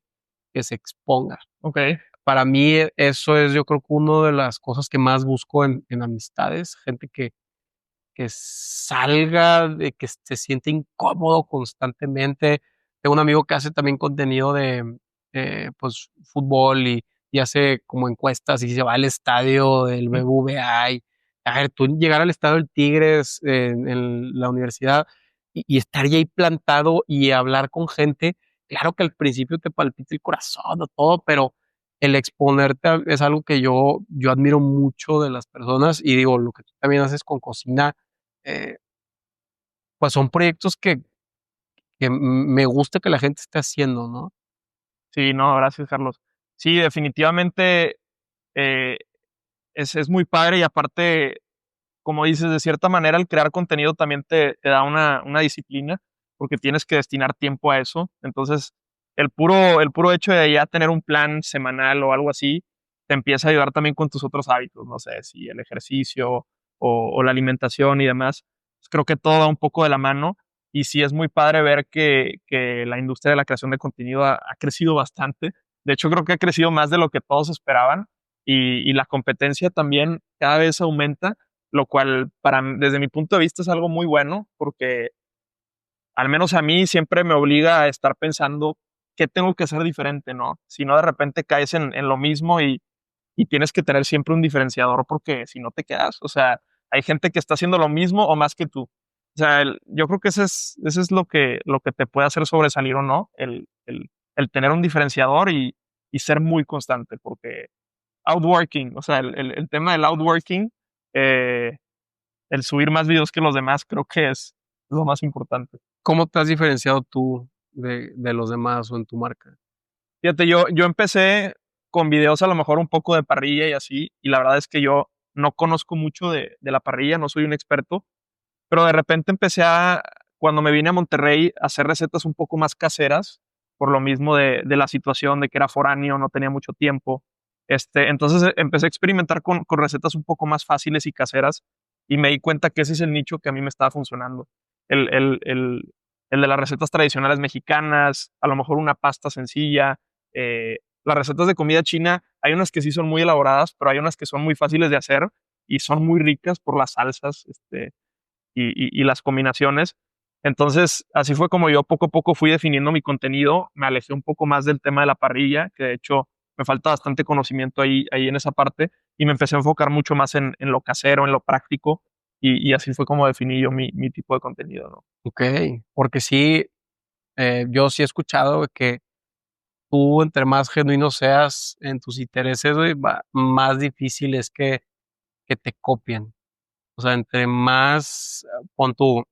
exponga. okey. Para mí, eso es, yo creo que una de las cosas que más busco en amistades, gente que salga, de que se siente incómodo constantemente. Tengo un amigo que hace también contenido de, pues, fútbol y hace como encuestas y se va al estadio del Mm, BBVA y, a ver, tú llegar al estadio del Tigres en la universidad y estar ya ahí plantado y hablar con gente, claro que al principio te palpita el corazón o todo, pero el exponerte es algo que yo admiro mucho de las personas y digo, lo que tú también haces con cocina, eh, pues son proyectos que me gusta que la gente esté haciendo, ¿no? Sí, no, gracias, Carlos. Sí, definitivamente, eh, es muy padre y aparte, como dices, de cierta manera el crear contenido también te da una disciplina, porque tienes que destinar tiempo a eso. Entonces, el puro hecho de ya tener un plan semanal o algo así, te empieza a ayudar también con tus otros hábitos, no sé, si el ejercicio o la alimentación y demás. Pues creo que todo va un poco de la mano y sí es muy padre ver que la industria de la creación de contenido ha crecido bastante. De hecho, creo que ha crecido más de lo que todos esperaban y la competencia también cada vez aumenta, lo cual desde mi punto de vista es algo muy bueno porque al menos a mí siempre me obliga a estar pensando qué tengo que hacer diferente, ¿no? Si no, de repente caes en lo mismo y tienes que tener siempre un diferenciador porque si no te quedas, o sea, hay gente que está haciendo lo mismo o más que tú. O sea, yo creo que ese es lo que te puede hacer sobresalir o no, el tener un diferenciador y ser muy constante, porque outworking, o sea, el tema del outworking, eh, el subir más videos que los demás, creo que es lo más importante. ¿Cómo te has diferenciado tú de los demás o en tu marca? Fíjate, yo empecé con videos a lo mejor un poco de parrilla y así, y la verdad es que yo no conozco mucho de la parrilla, no soy un experto, pero de repente cuando me vine a Monterrey, a hacer recetas un poco más caseras, por lo mismo de la situación de que era foráneo, no tenía mucho tiempo. Entonces empecé a experimentar con recetas un poco más fáciles y caseras y me di cuenta que ese es el nicho que a mí me estaba funcionando. El, el, el, el de las recetas tradicionales mexicanas, a lo mejor una pasta sencilla. Las recetas de comida china, hay unas que sí son muy elaboradas, pero hay unas que son muy fáciles de hacer y son muy ricas por las salsas, y las combinaciones. Entonces, así fue como yo poco a poco fui definiendo mi contenido, me alejé un poco más del tema de la parrilla, que de hecho me falta bastante conocimiento ahí en esa parte, y me empecé a enfocar mucho más en lo casero, en lo práctico, y así fue como definí yo mi tipo de contenido, ¿no? Okey, porque sí, yo sí he escuchado que tú entre más genuino seas en tus intereses, güey, más difícil es que te copien. O sea, entre más, pon tú,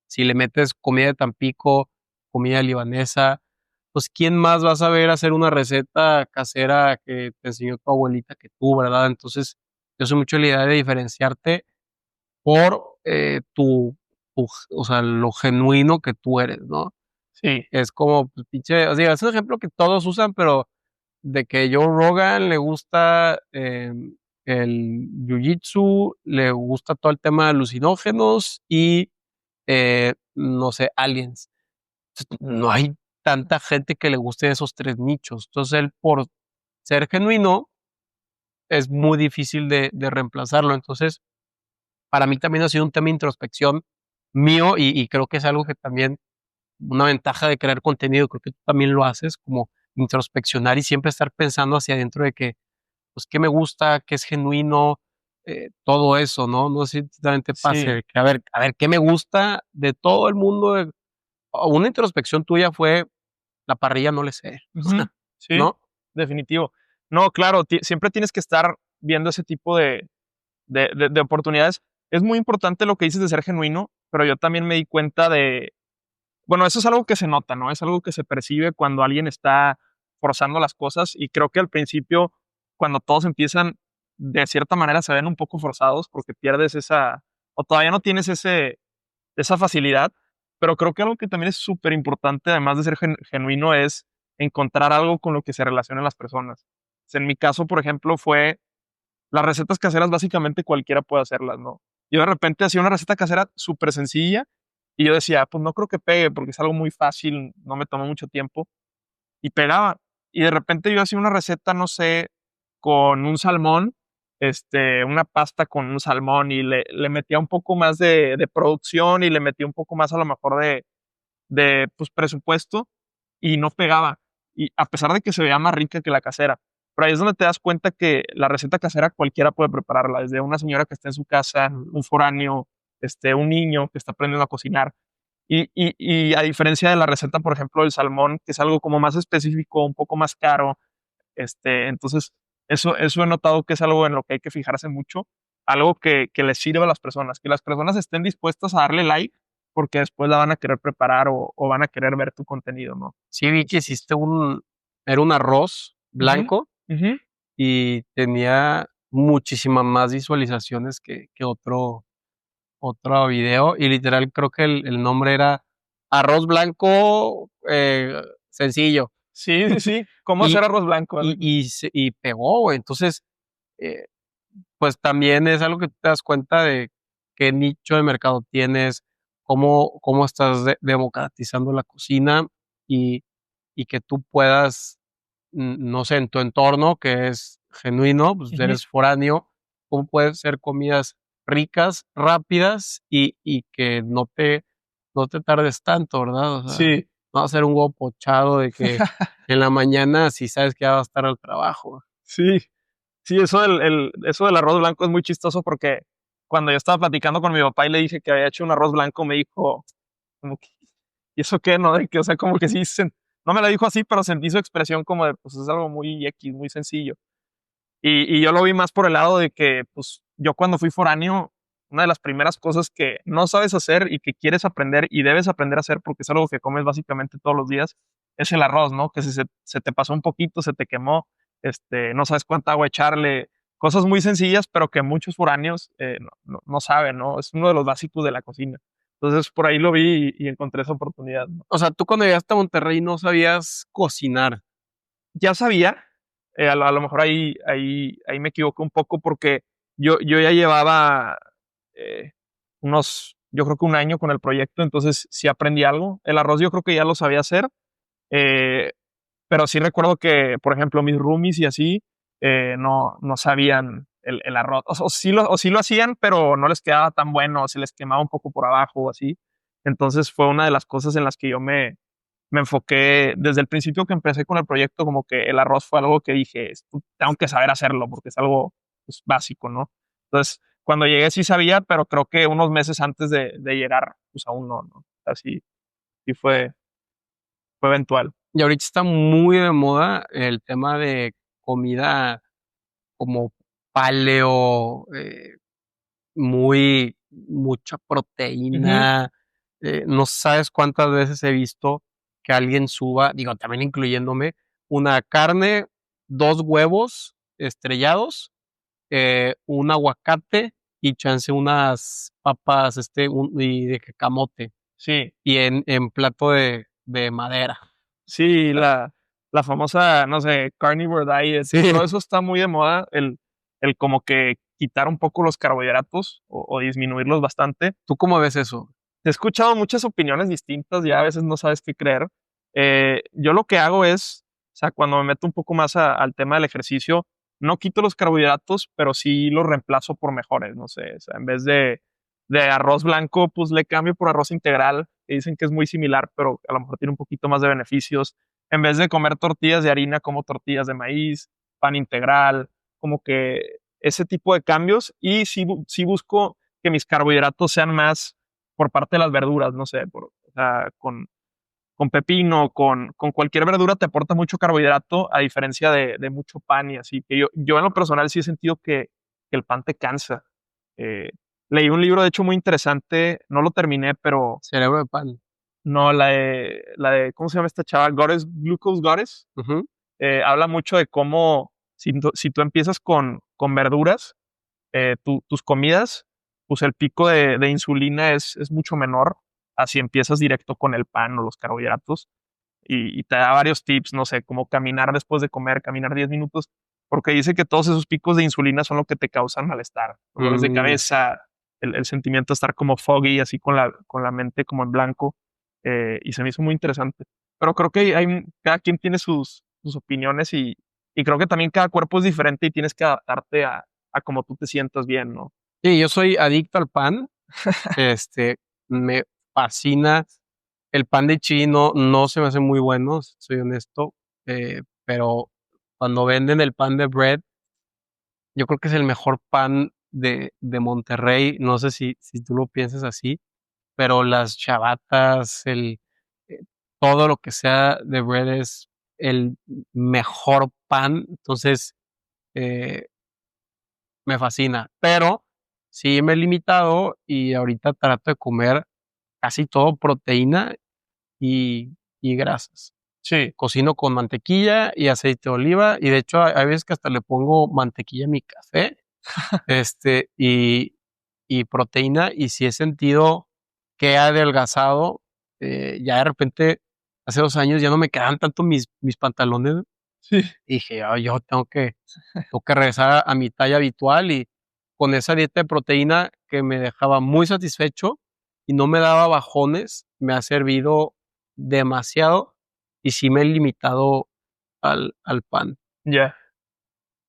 si le metes comida de Tampico, comida libanesa, pues, ¿quién más va a saber hacer una receta casera que te enseñó tu abuelita que tú, verdad? Entonces, yo soy mucho de la idea de diferenciarte por, o sea, lo genuino que tú eres, ¿no? Sí. Es como, pues, pinche, o sea, es un ejemplo que todos usan, pero de que Joe Rogan le gusta, el jiu-jitsu, le gusta todo el tema de alucinógenos y, no sé, aliens. No hay tanta gente que le guste esos 3 nichos. Entonces, él, por ser genuino, es muy difícil de reemplazarlo. Entonces, para mí también ha sido un tema de introspección mío y creo que es algo que también una ventaja de crear contenido, creo que tú también lo haces, como introspeccionar y siempre estar pensando hacia adentro de que, pues, qué me gusta, qué es genuino, todo eso, ¿no? No sé si también te Sí. pase, que a ver, ¿qué me gusta de todo el mundo? O una introspección tuya fue la parrilla no le sé, Ujú. Sí, ¿no? definitivo. No, claro, siempre tienes que estar viendo ese tipo de oportunidades. Es muy importante lo que dices de ser genuino, pero yo también me di cuenta bueno, eso es algo que se nota, ¿no? Es algo que se percibe cuando alguien está forzando las cosas y creo que al principio, cuando todos empiezan, de cierta manera se ven un poco forzados porque pierdes o todavía no tienes esa facilidad, pero creo que algo que también es súper importante, además de ser genuino, es encontrar algo con lo que se relacionen las personas. En mi caso, por ejemplo, fue las recetas caseras, básicamente cualquiera puede hacerlas, ¿no? Yo de repente hacía una receta casera súper sencilla y yo decía, pues no creo que pegue porque es algo muy fácil, no me tomó mucho tiempo y pegaba. Y de repente yo hacía una receta, no sé, con un salmón, una pasta con un salmón y le metía un poco más de producción y le metía un poco más a lo mejor de pues, presupuesto y no pegaba. Y a pesar de que se veía más rica que la casera. Pero ahí es donde te das cuenta que la receta casera cualquiera puede prepararla, desde una señora que está en su casa, un foráneo, un niño que está aprendiendo a cocinar. Y a diferencia de la receta, por ejemplo, del salmón, que es algo como más específico, un poco más caro, Entonces, eso he notado que es algo en lo que hay que fijarse mucho, algo que les sirva a que las personas estén dispuestas a darle like porque después la van a querer preparar o van a querer ver tu contenido, ¿no? Sí vi que Entonces, hiciste era un arroz ujú, blanco ujú, y tenía muchísimas más visualizaciones que otro video, y literal creo que el nombre era arroz blanco, sencillo, sí, sí, sí, cómo y hacer arroz blanco, así. y pegó, güey. Entonces, eh, pues también es algo que te das cuenta de qué nicho de mercado tienes, cómo estás democratizando la cocina, y que tú puedas, no sé, en tu entorno, que es genuino, pues Ujú, eres foráneo, cómo puedes ser comidas ricas, rápidas, y que no te tardes tanto, ¿verdad? O sea, sí. no va a ser un huevo pochado de que en la mañana si sabes que ya vas a estar al trabajo. Sí, sí, eso del arroz blanco es muy chistoso porque cuando yo estaba platicando con mi papá y le dije que había hecho un arroz blanco, me dijo, como que, ¿y eso qué, no? De que, o sea, como que sí, no me lo dijo así, pero sentí su expresión como de, pues es algo muy X, muy sencillo. Y yo lo vi más por el lado de que, pues, yo cuando fui foráneo, una de las primeras cosas que no sabes hacer y que quieres aprender y debes aprender a hacer porque es algo que comes básicamente todos los días, es el arroz, ¿no? Que si se te pasó un poquito, se te quemó, no sabes cuánta agua echarle, cosas muy sencillas, pero que muchos foráneos no saben, ¿no? Es uno de los básicos de la cocina. Entonces, por ahí lo vi y encontré esa oportunidad, ¿no? O sea, tú cuando llegaste a Monterrey no sabías cocinar. Ya sabía, a lo mejor ahí me equivoqué un poco porque yo ya llevaba eh, yo creo que un año con el proyecto, entonces sí aprendí algo. El arroz yo creo que ya lo sabía hacer, eh, pero sí recuerdo que, por ejemplo, mis roomies y así no sabían el arroz. O sí lo hacían, pero no les quedaba tan bueno, se les quemaba un poco por abajo o así. Entonces fue una de las cosas en las que yo me enfoqué desde el principio que empecé con el proyecto, como que el arroz fue algo que dije, "Esto tengo que saber hacerlo porque es algo pues, básico, ¿no?". Entonces, cuando llegué sí sabía, pero creo que unos meses antes de llegar, pues aún no. Así sí fue eventual. Y ahorita está muy de moda el tema de comida como paleo, mucha Ujú, proteína. No sabes cuántas veces he visto que alguien suba, digo, también incluyéndome, una carne, 2 huevos estrellados, un aguacate y chance unas papas, y de camote, sí, y en plato de madera. sí, la famosa, no sé, carnivore diet, Sí, todo eso está muy de moda, el como que quitar un poco los carbohidratos o disminuirlos bastante. ¿tú cómo ves eso? He escuchado muchas opiniones distintas, ya a veces no sabes qué creer. Yo lo que hago es, o sea, cuando me meto un poco más al tema del ejercicio, no quito los carbohidratos, pero sí los reemplazo por mejores, no sé, o sea, en vez de arroz blanco, pues le cambio por arroz integral, que dicen que es muy similar, pero a lo mejor tiene un poquito más de beneficios. En vez de comer tortillas de harina, como tortillas de maíz, pan integral, como que ese tipo de cambios, y sí busco que mis carbohidratos sean más por parte de las verduras, no sé, o sea, con pepino, con cualquier verdura te aporta mucho carbohidrato, a diferencia de mucho pan y así. Que yo en lo personal sí he sentido que el pan te cansa. Eh, Leí un libro, de hecho, muy interesante, no lo terminé, pero Cerebro de pan. no, ¿cómo se llama esta chava? Glucose Goddess. Ujú. Habla mucho de cómo si tú empiezas con verduras, tus comidas, pues el pico de insulina es mucho menor, así empiezas directo con el pan o los carbohidratos, y te da varios tips, no sé, como caminar después de comer, caminar 10 minutos, porque dice que todos esos picos de insulina son lo que te causan malestar, dolores de Mm. cabeza, el sentimiento de estar como foggy, así con la mente como en blanco, y se me hizo muy interesante. Pero creo que cada quien tiene sus opiniones y creo que también cada cuerpo es diferente y tienes que adaptarte a cómo tú te sientas bien, ¿no? Sí, yo soy adicto al pan, me fascina. El pan de chino no se me hace muy bueno, soy honesto, pero cuando venden el pan de bread, yo creo que es el mejor pan de Monterrey. No sé si tú lo piensas así, pero las chabatas, eh, todo lo que sea de bread es el mejor pan, entonces, eh, me fascina, pero sí me he limitado y ahorita trato de comer casi todo proteína y grasas. Sí, Cocino con mantequilla y aceite de oliva, y de hecho, hay veces que hasta le pongo mantequilla a mi café, y proteína, y sí he sentido que he adelgazado, ya de repente, hace 2 años ya no me quedaban tanto mis pantalones, sí, y dije: yo tengo que regresar a mi talla habitual", y con esa dieta de proteína que me dejaba muy satisfecho y no me daba bajones, me ha servido demasiado, y sí me he limitado al pan. ya.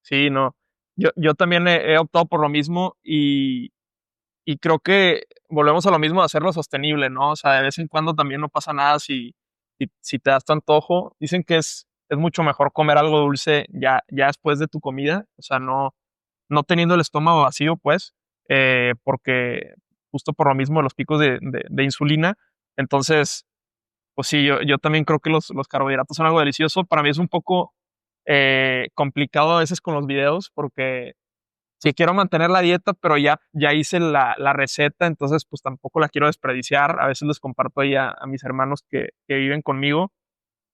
Sí, no. Yo también he optado por lo mismo y creo que volvemos a lo mismo de hacerlo sostenible, ¿no? O sea, de vez en cuando también no pasa nada si te das tu antojo. Dicen que es mucho mejor comer algo dulce ya después de tu comida, o sea, no teniendo el estómago vacío, pues, porque justo por lo mismo de los picos de insulina. Entonces, pues sí, yo también creo que los carbohidratos son algo delicioso. Para mí es un poco complicado a veces con los videos porque Sí, pues quiero mantener la dieta, pero ya hice la receta, entonces pues tampoco la quiero desperdiciar. A veces les comparto ahí a mis hermanos que viven conmigo,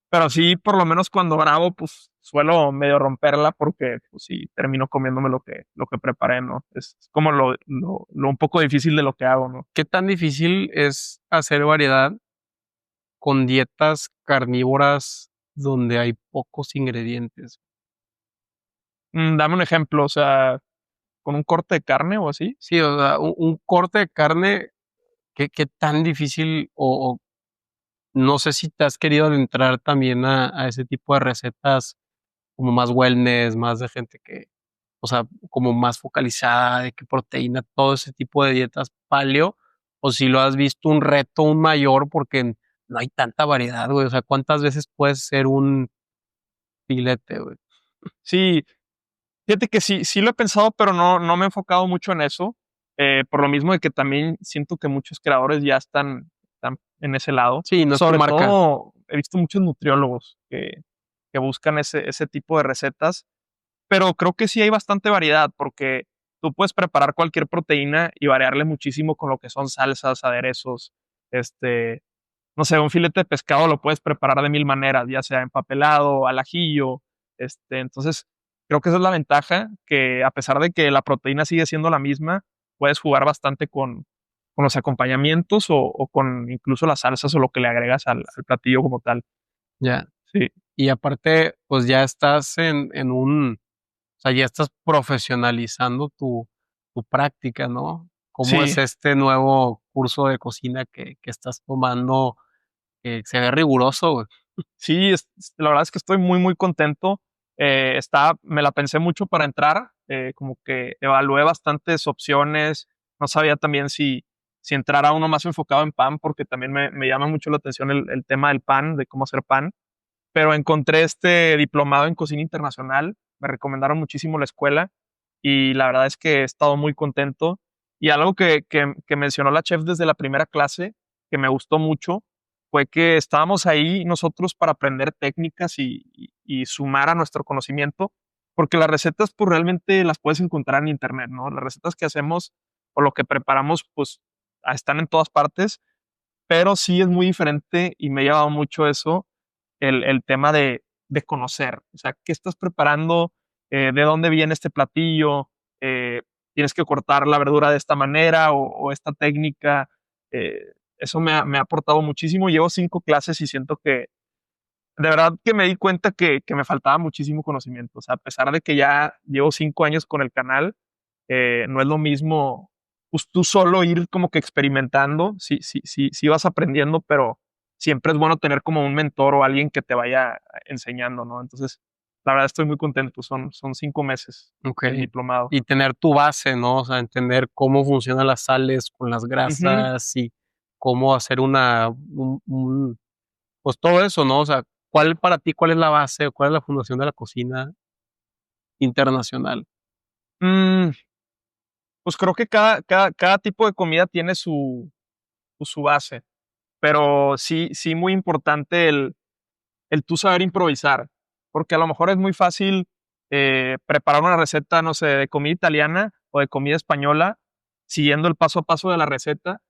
pero sí, por lo menos cuando grabo, pues suelo medio romperla porque pues sí, termino comiéndome lo que preparé, ¿no? Es como lo un poco difícil de lo que hago, ¿no? ¿qué tan difícil es hacer variedad con dietas carnívoras donde hay pocos ingredientes? Dame un ejemplo, o sea, con un corte de carne o así. Sí, o sea, un corte de carne, ¿qué tan difícil o no sé si te has querido adentrar también a ese tipo de recetas como más wellness, más de gente que, o sea, como más focalizada, de que proteína, todo ese tipo de dietas paleo, o si lo has visto un reto un mayor porque no hay tanta variedad, güey, o sea, ¿cuántas veces puedes ser un filete, güey? Sí, fíjate que sí lo he pensado, pero no me he enfocado mucho en eso, por lo mismo de que también siento que muchos creadores ya están en ese lado. Sí, no es tu Sobre marca. todo, he visto muchos nutriólogos que buscan ese tipo de recetas, pero creo que sí hay bastante variedad, porque tú puedes preparar cualquier proteína y variarle muchísimo con lo que son salsas, aderezos, este, no sé, un filete de pescado lo puedes preparar de mil maneras, ya sea empapelado, al ajillo, entonces creo que esa es la ventaja, que a pesar de que la proteína sigue siendo la misma, puedes jugar bastante con los acompañamientos o con incluso las salsas o lo que le agregas al platillo como tal. Ya. Sí, Y aparte, pues ya estás en un, o sea, ya estás profesionalizando tu práctica, ¿no? ¿Cómo es sí, este nuevo curso de cocina que estás tomando? Que se ve riguroso, güey. sí, la verdad es que estoy muy, muy contento. Me la pensé mucho para entrar, como que evalué bastantes opciones. No sabía también si entrar a uno más enfocado en pan, porque también me llama mucho la atención el tema del pan, de cómo hacer pan. Pero encontré este diplomado en cocina internacional. Me recomendaron muchísimo la escuela y la verdad es que he estado muy contento. Y algo que mencionó la chef desde la primera clase, que me gustó mucho, fue que estábamos ahí nosotros para aprender técnicas y sumar a nuestro conocimiento, porque las recetas pues realmente las puedes encontrar en internet, ¿no? Las recetas que hacemos o lo que preparamos pues están en todas partes, pero sí es muy diferente y me ha llevado mucho eso, el tema de conocer, o sea, qué estás preparando, de dónde viene este platillo, tienes que cortar la verdura de esta manera o esta técnica, eso me ha aportado muchísimo. Llevo 5 clases y siento que de verdad que me di cuenta que me faltaba muchísimo conocimiento, o sea, a pesar de que ya llevo 5 años con el canal, no es lo mismo, pues, tú solo ir como que experimentando, sí vas aprendiendo, pero siempre es bueno tener como un mentor o alguien que te vaya enseñando, ¿no? Entonces, la verdad estoy muy contento, son 5 meses el Okey. diplomado. Y tener tu base, ¿no? O sea, entender cómo funcionan las sales con las Ujú. grasas y cómo hacer un pues todo eso, ¿no? O sea, ¿cuál para ti, cuál es la base o cuál es la fundación de la cocina internacional? Mm, pues creo que cada tipo de comida tiene su base, pero sí muy importante el tú saber improvisar, porque a lo mejor es muy fácil preparar una receta, no sé, de comida italiana o de comida española, siguiendo el paso a paso de la receta,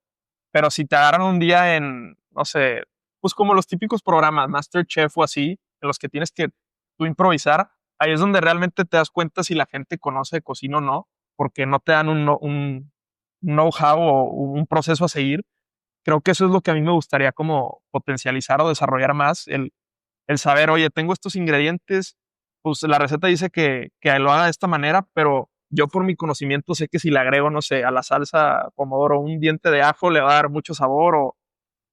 pero si te agarran un día en, no sé, pues como los típicos programas, MasterChef o así, en los que tienes que tú improvisar, ahí es donde realmente te das cuenta si la gente conoce de cocina o no, porque no te dan un know-how o un proceso a seguir. Creo que eso es lo que a mí me gustaría como potencializar o desarrollar más, el saber, oye, tengo estos ingredientes, pues la receta dice que lo haga de esta manera, pero yo por mi conocimiento sé que si le agrego, no sé, a la salsa pomodoro un diente de ajo le va a dar mucho sabor o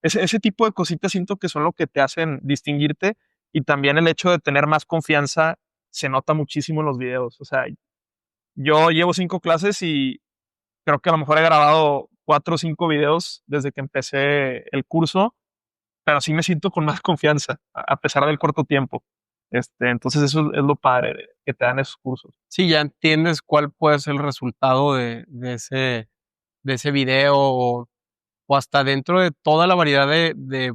ese tipo de cositas siento que son lo que te hacen distinguirte y también el hecho de tener más confianza se nota muchísimo en los videos. O sea, yo llevo 5 clases y creo que a lo mejor he grabado 4 o 5 videos desde que empecé el curso, pero sí me siento con más confianza, a pesar del corto tiempo. Entonces eso es lo padre que te dan esos cursos. Sí, ya entiendes cuál puede ser el resultado de ese video o hasta dentro de toda la variedad de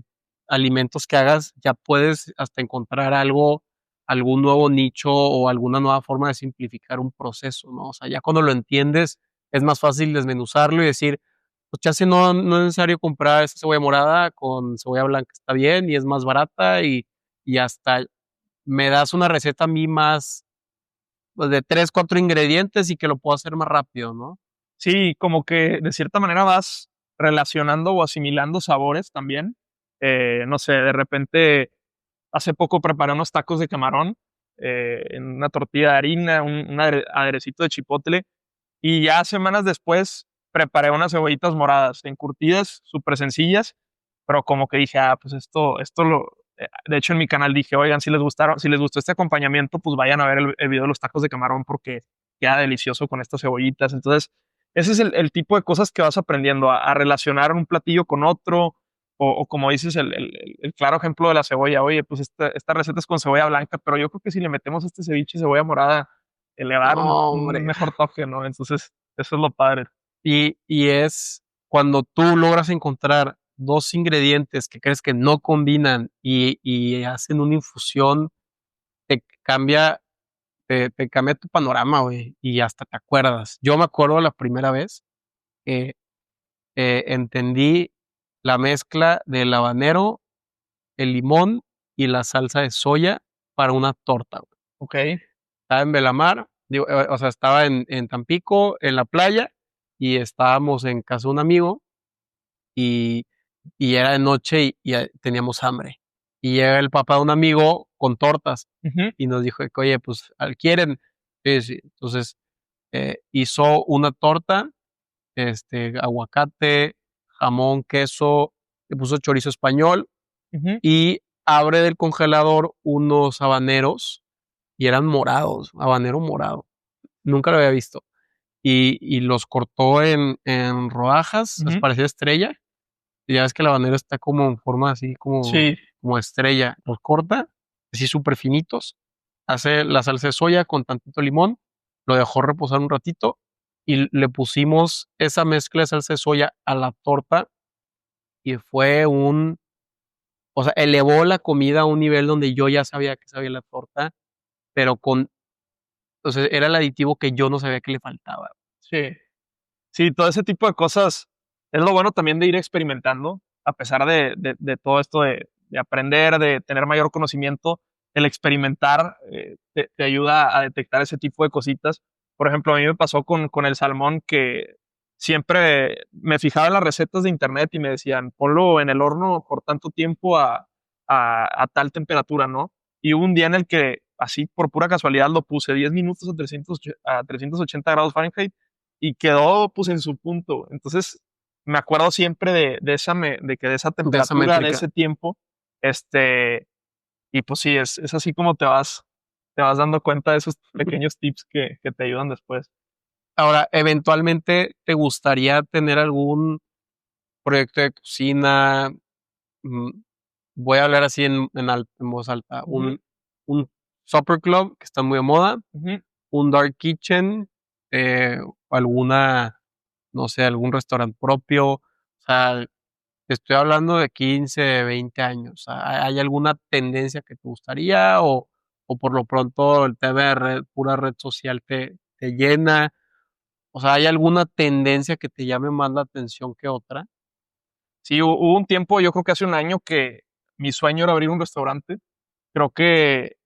alimentos que hagas, ya puedes hasta encontrar algo, algún nuevo nicho o alguna nueva forma de simplificar un proceso, ¿no? O sea, ya cuando lo entiendes, es más fácil desmenuzarlo y decir, pues chance no es necesario comprar esa cebolla morada, con cebolla blanca está bien y es más barata y hasta me das una receta a mí más, pues, de 3 4 ingredientes y que lo puedo hacer más rápido, ¿no? Sí, como que de cierta manera vas relacionando o asimilando sabores también. No sé, de repente, hace poco preparé unos tacos de camarón en una tortilla de harina, un aderecito de chipotle, y ya semanas después preparé unas cebollitas moradas, encurtidas, súper sencillas, pero como que dije, pues esto de hecho en mi canal dije, oigan, si les gustó este acompañamiento, pues vayan a ver el video de los tacos de camarón porque queda delicioso con estas cebollitas. Entonces, ese es el tipo de cosas que vas aprendiendo a relacionar un platillo con otro, o como dices, el claro ejemplo de la cebolla, oye, pues esta receta es con cebolla blanca, pero yo creo que si le metemos este ceviche y cebolla morada, le va a dar No, un hombre. mejor toque, ¿no? Entonces, eso es lo padre. Y es cuando tú logras encontrar 2 ingredientes que crees que no combinan y hacen una infusión, te cambia te cambia tu panorama, güey, y hasta te acuerdas. Yo me acuerdo la primera vez que, entendí la mezcla del habanero, el limón y la salsa de soya para una torta, güey. Ok. Estaba en Belamar, digo, o sea, estaba en Tampico, en la playa, y estábamos en casa de un amigo, y era de noche y teníamos hambre. Y llega el papá de un amigo con tortas Ujú, y nos dijo de que: "Oye, pues, ¿quieren?". Sí, sí. Entonces, hizo una torta, aguacate, jamón, queso, le puso chorizo español ujú. y abre del congelador unos habaneros y eran morados, habanero morado. Nunca lo había visto. Y los cortó en rodajas, les Ujú. parecía estrella. Y ya ves que el habanero está como en forma así Sí. como estrella. Los corta, así súper finitos, hace la salsa de soya con tantito limón, lo dejó reposar un ratito y le pusimos esa mezcla de salsa de soya a la torta y fue o sea, elevó la comida a un nivel donde yo ya sabía que sabía la torta, pero o sea, era el aditivo que yo no sabía que le faltaba. Sí. Sí, todo ese tipo de cosas es lo bueno también de ir experimentando, a pesar de todo esto de aprender, de tener mayor conocimiento, el experimentar te ayuda a detectar ese tipo de cositas. Por ejemplo, a mí me pasó con el salmón que siempre me fijaba en las recetas de internet y me decían, ponlo en el horno por tanto tiempo a tal temperatura, ¿no? Y hubo un día en el que, así por pura casualidad, lo puse 10 minutos a 380 grados Fahrenheit y quedó pues en su punto. Entonces, me acuerdo siempre de que de esa De esa temperatura, de métrica. ese tiempo, este, y pues sí, es así como te vas dando cuenta de esos pequeños tips que te ayudan después. Ahora, eventualmente, ¿te gustaría tener algún proyecto de cocina? Mm, voy a hablar así en voz alta, Ujú, un supper club que está muy de moda, ujú. un dark kitchen, alguna, no sé, algún restaurante propio, o sea, te estoy hablando de 15, 20 años. ¿Hay alguna tendencia que te gustaría o por lo pronto el tema de pura red social te llena? O sea, ¿hay alguna tendencia que te llame más la atención que otra? Sí, hubo un tiempo, yo creo que hace un año, que mi sueño era abrir un restaurante. Creo que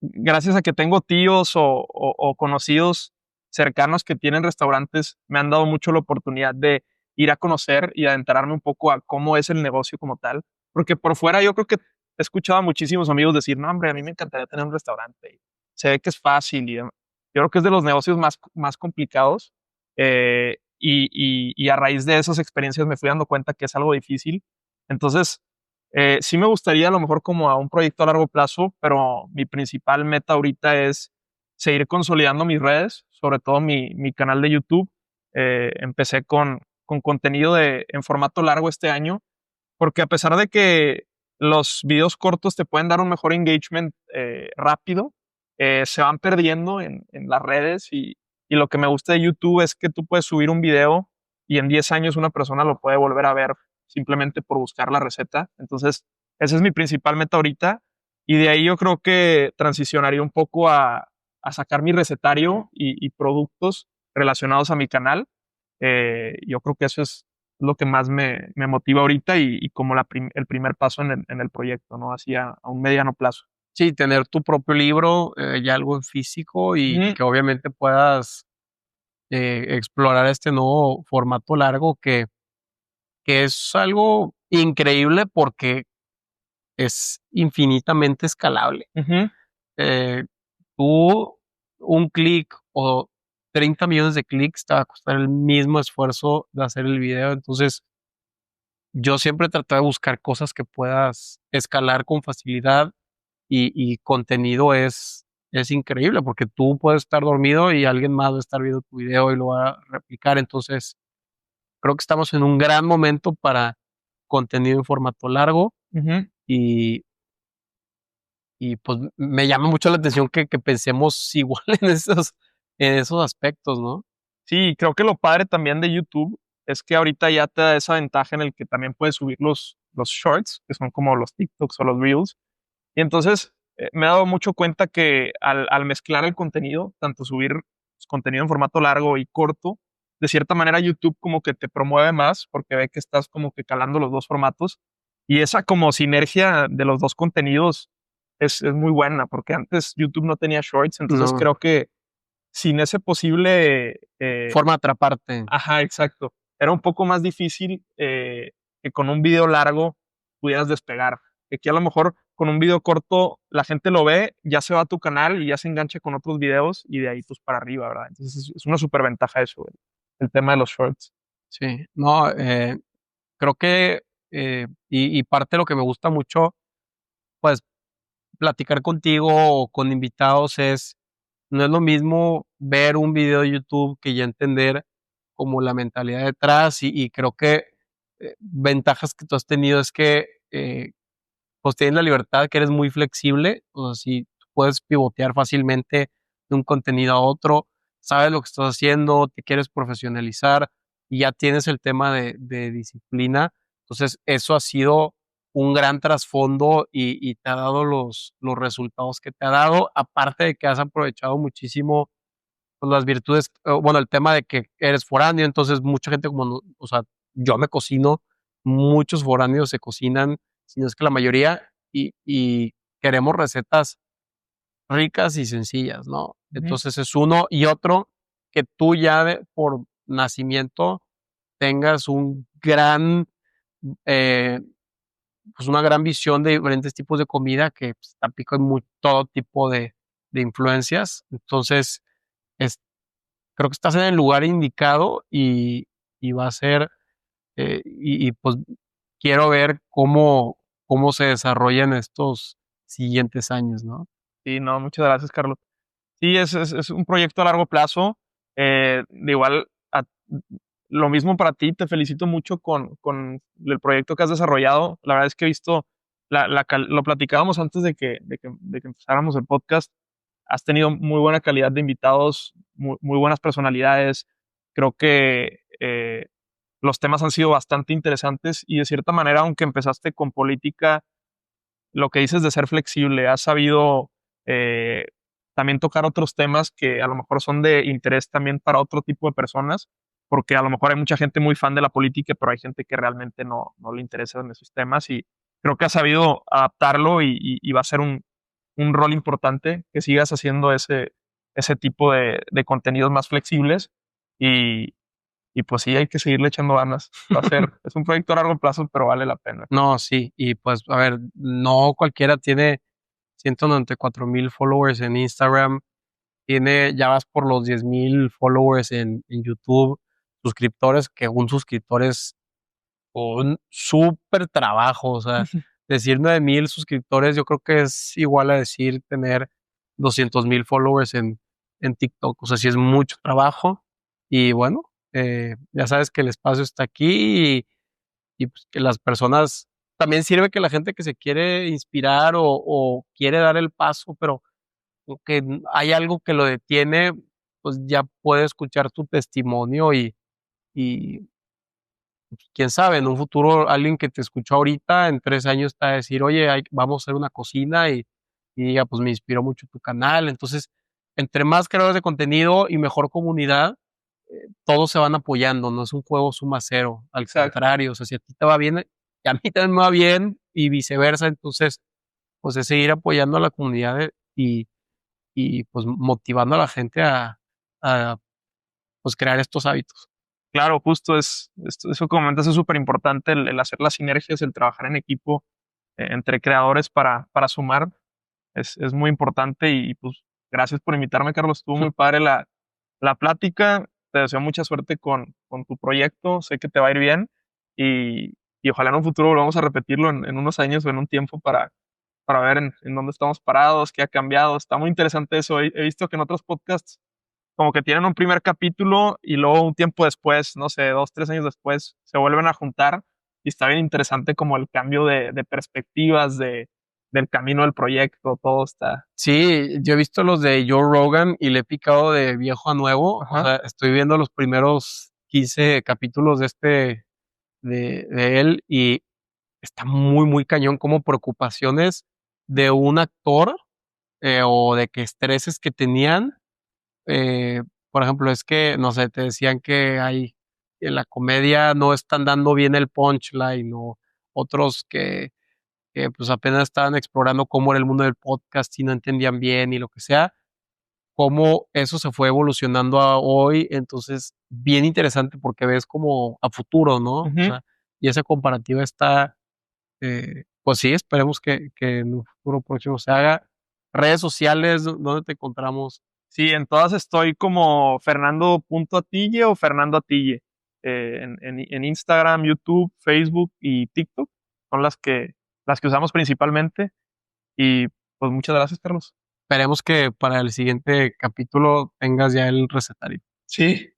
gracias a que tengo tíos o conocidos cercanos que tienen restaurantes, me han dado mucho la oportunidad de ir a conocer y adentrarme un poco a cómo es el negocio como tal. Porque por fuera yo creo que he escuchado a muchísimos amigos decir, no, hombre, a mí me encantaría tener un restaurante. Y se ve que es fácil y demás. Yo creo que es de los negocios más complicados. Y a raíz de esas experiencias me fui dando cuenta que es algo difícil. Entonces, sí me gustaría a lo mejor como a un proyecto a largo plazo, pero mi principal meta ahorita es seguir consolidando mis redes, sobre todo mi canal de YouTube. Empecé con contenido en formato largo este año, porque a pesar de que los videos cortos te pueden dar un mejor engagement rápido, se van perdiendo en las redes y lo que me gusta de YouTube es que tú puedes subir un video y en 10 años una persona lo puede volver a ver simplemente por buscar la receta. Entonces, esa es mi principal meta ahorita y de ahí yo creo que transicionaría un poco a sacar mi recetario y productos relacionados a mi canal. Yo creo que eso es lo que más me motiva ahorita y como el primer paso en el proyecto, ¿no? Hacia a un mediano plazo. Sí, tener tu propio libro, ya algo en físico y Ujú, que obviamente puedas, explorar este nuevo formato largo que es algo increíble porque es infinitamente escalable. ujú, Eh, tú, un clic o 30 millones de clics te va a costar el mismo esfuerzo de hacer el video. Entonces, yo siempre trato de buscar cosas que puedas escalar con facilidad y contenido es increíble porque tú puedes estar dormido y alguien más va a estar viendo tu video y lo va a replicar. Entonces, creo que estamos en un gran momento para contenido en formato largo ujú. y pues, me llama mucho la atención que pensemos igual en esos aspectos, ¿no? Sí, creo que lo padre también de YouTube es que ahorita ya te da esa ventaja en el que también puedes subir los shorts, que son como los TikToks o los Reels. Y entonces me he dado mucho cuenta que al mezclar el contenido, tanto subir contenido en formato largo y corto, de cierta manera YouTube como que te promueve más porque ve que estás como que calando los dos formatos y esa como sinergia de los dos contenidos es muy buena porque antes YouTube no tenía shorts, entonces No, creo que sin ese posible forma de atraparte. ajá, exacto. Era un poco más difícil que con un video largo pudieras despegar. Aquí a lo mejor con un video corto la gente lo ve, ya se va a tu canal y ya se engancha con otros videos y de ahí pues para arriba, ¿verdad? Entonces es una súper ventaja eso, el tema de los shorts. Sí, no, creo que, y parte de lo que me gusta mucho, pues, platicar contigo o con invitados no es lo mismo ver un video de YouTube que ya entender como la mentalidad detrás, y creo que, ventajas que tú has tenido es que, pues, tienes la libertad, que eres muy flexible, o sea, si puedes pivotear fácilmente de un contenido a otro, sabes lo que estás haciendo, te quieres profesionalizar y ya tienes el tema de disciplina. Entonces, eso ha sido un gran trasfondo y te ha dado los resultados que te ha dado, aparte de que has aprovechado muchísimo, pues, las virtudes, bueno, el tema de que eres foráneo, entonces mucha gente como no o sea, yo me cocino, muchos foráneos se cocinan, si no es que la mayoría, y queremos recetas ricas y sencillas, ¿no? Ujú, Entonces es uno, y otro, que tú ya de por nacimiento tengas un gran, eh, pues, una gran visión de diferentes tipos de comida que, pues, aplican todo tipo de influencias. Entonces, es creo que estás en el lugar indicado y va a ser, pues, quiero ver cómo se desarrollan estos siguientes años, ¿no? sí, no, muchas gracias, Carlos. Sí, es un proyecto a largo plazo. De igual, lo mismo para ti, te felicito mucho con el proyecto que has desarrollado. La verdad es que he visto, lo platicábamos antes de que empezáramos el podcast. Has tenido muy buena calidad de invitados, muy buenas personalidades. Creo que los temas han sido bastante interesantes y de cierta manera, aunque empezaste con política, lo que dices de ser flexible, has sabido eh, también tocar otros temas que a lo mejor son de interés también para otro tipo de personas, porque a lo mejor hay mucha gente muy fan de la política, pero hay gente que realmente no le interesan esos temas y creo que has sabido adaptarlo y va a ser un rol importante que sigas haciendo ese tipo de contenidos más flexibles y, y pues sí, hay que seguirle echando ganas. Va a ser, es un proyecto a largo plazo, pero vale la pena. No, sí, y pues, a ver, no cualquiera tiene 194,000 followers en Instagram, ya vas por los 10,000 followers en YouTube, suscriptores, que un suscriptor es un súper trabajo, o sea, decir 9,000 suscriptores, yo creo que es igual a decir tener 200,000 followers en TikTok, o sea, sí es mucho trabajo, y bueno, ya sabes que el espacio está aquí y pues que las personas, también sirve que la gente que se quiere inspirar o quiere dar el paso, pero o que hay algo que lo detiene, pues ya puede escuchar tu testimonio y pues, quién sabe, en un futuro alguien que te escuchó ahorita, en 3 años te va a decir: "Oye, vamos a hacer una cocina", y diga: "Pues me inspiró mucho tu canal". Entonces, entre más creadores de contenido y mejor comunidad, todos se van apoyando, no es un juego suma cero, al Exacto. contrario, o sea, si a ti te va bien, y a mí también me va bien y viceversa. Entonces, pues es seguir apoyando a la comunidad, y pues motivando a la gente a pues crear estos hábitos. Claro, justo eso que comentas es súper importante, el hacer las sinergias, el trabajar en equipo entre creadores para sumar, es muy importante y pues gracias por invitarme, Carlos. Estuvo muy padre la plática. Te deseo mucha suerte con tu proyecto. Sé que te va a ir bien y ojalá en un futuro volvamos a repetirlo en unos años o en un tiempo para ver en dónde estamos parados, qué ha cambiado. Está muy interesante eso. He visto que en otros podcasts como que tienen un primer capítulo y luego un tiempo después, no sé, 2, 3 años después, se vuelven a juntar y está bien interesante como el cambio de perspectivas del camino del proyecto, todo está. Sí, yo he visto los de Joe Rogan y le he picado de viejo a nuevo, o Ajá. sea, estoy viendo los primeros 15 capítulos de él y está muy, muy cañón como preocupaciones de un actor, o de que estreses que tenían. Eh, por ejemplo, es que, no sé, te decían que en la comedia no están dando bien el punchline, o otros que, pues, apenas estaban explorando cómo era el mundo del podcast y no entendían bien y lo que sea, cómo eso se fue evolucionando a hoy. Entonces, bien interesante porque ves como a futuro, ¿no? O Ujú. sea, y esa comparativa está, pues sí, esperemos que en un futuro próximo se haga. Redes sociales, ¿dónde te encontramos? Sí, en todas estoy como Fernando.atille o Fernando Atille. En Instagram, YouTube, Facebook y TikTok son las que usamos principalmente. Y pues muchas gracias, Carlos. Esperemos que para el siguiente capítulo tengas ya el recetario. Sí,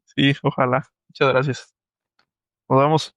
sí, ojalá. Muchas gracias. Nos vemos.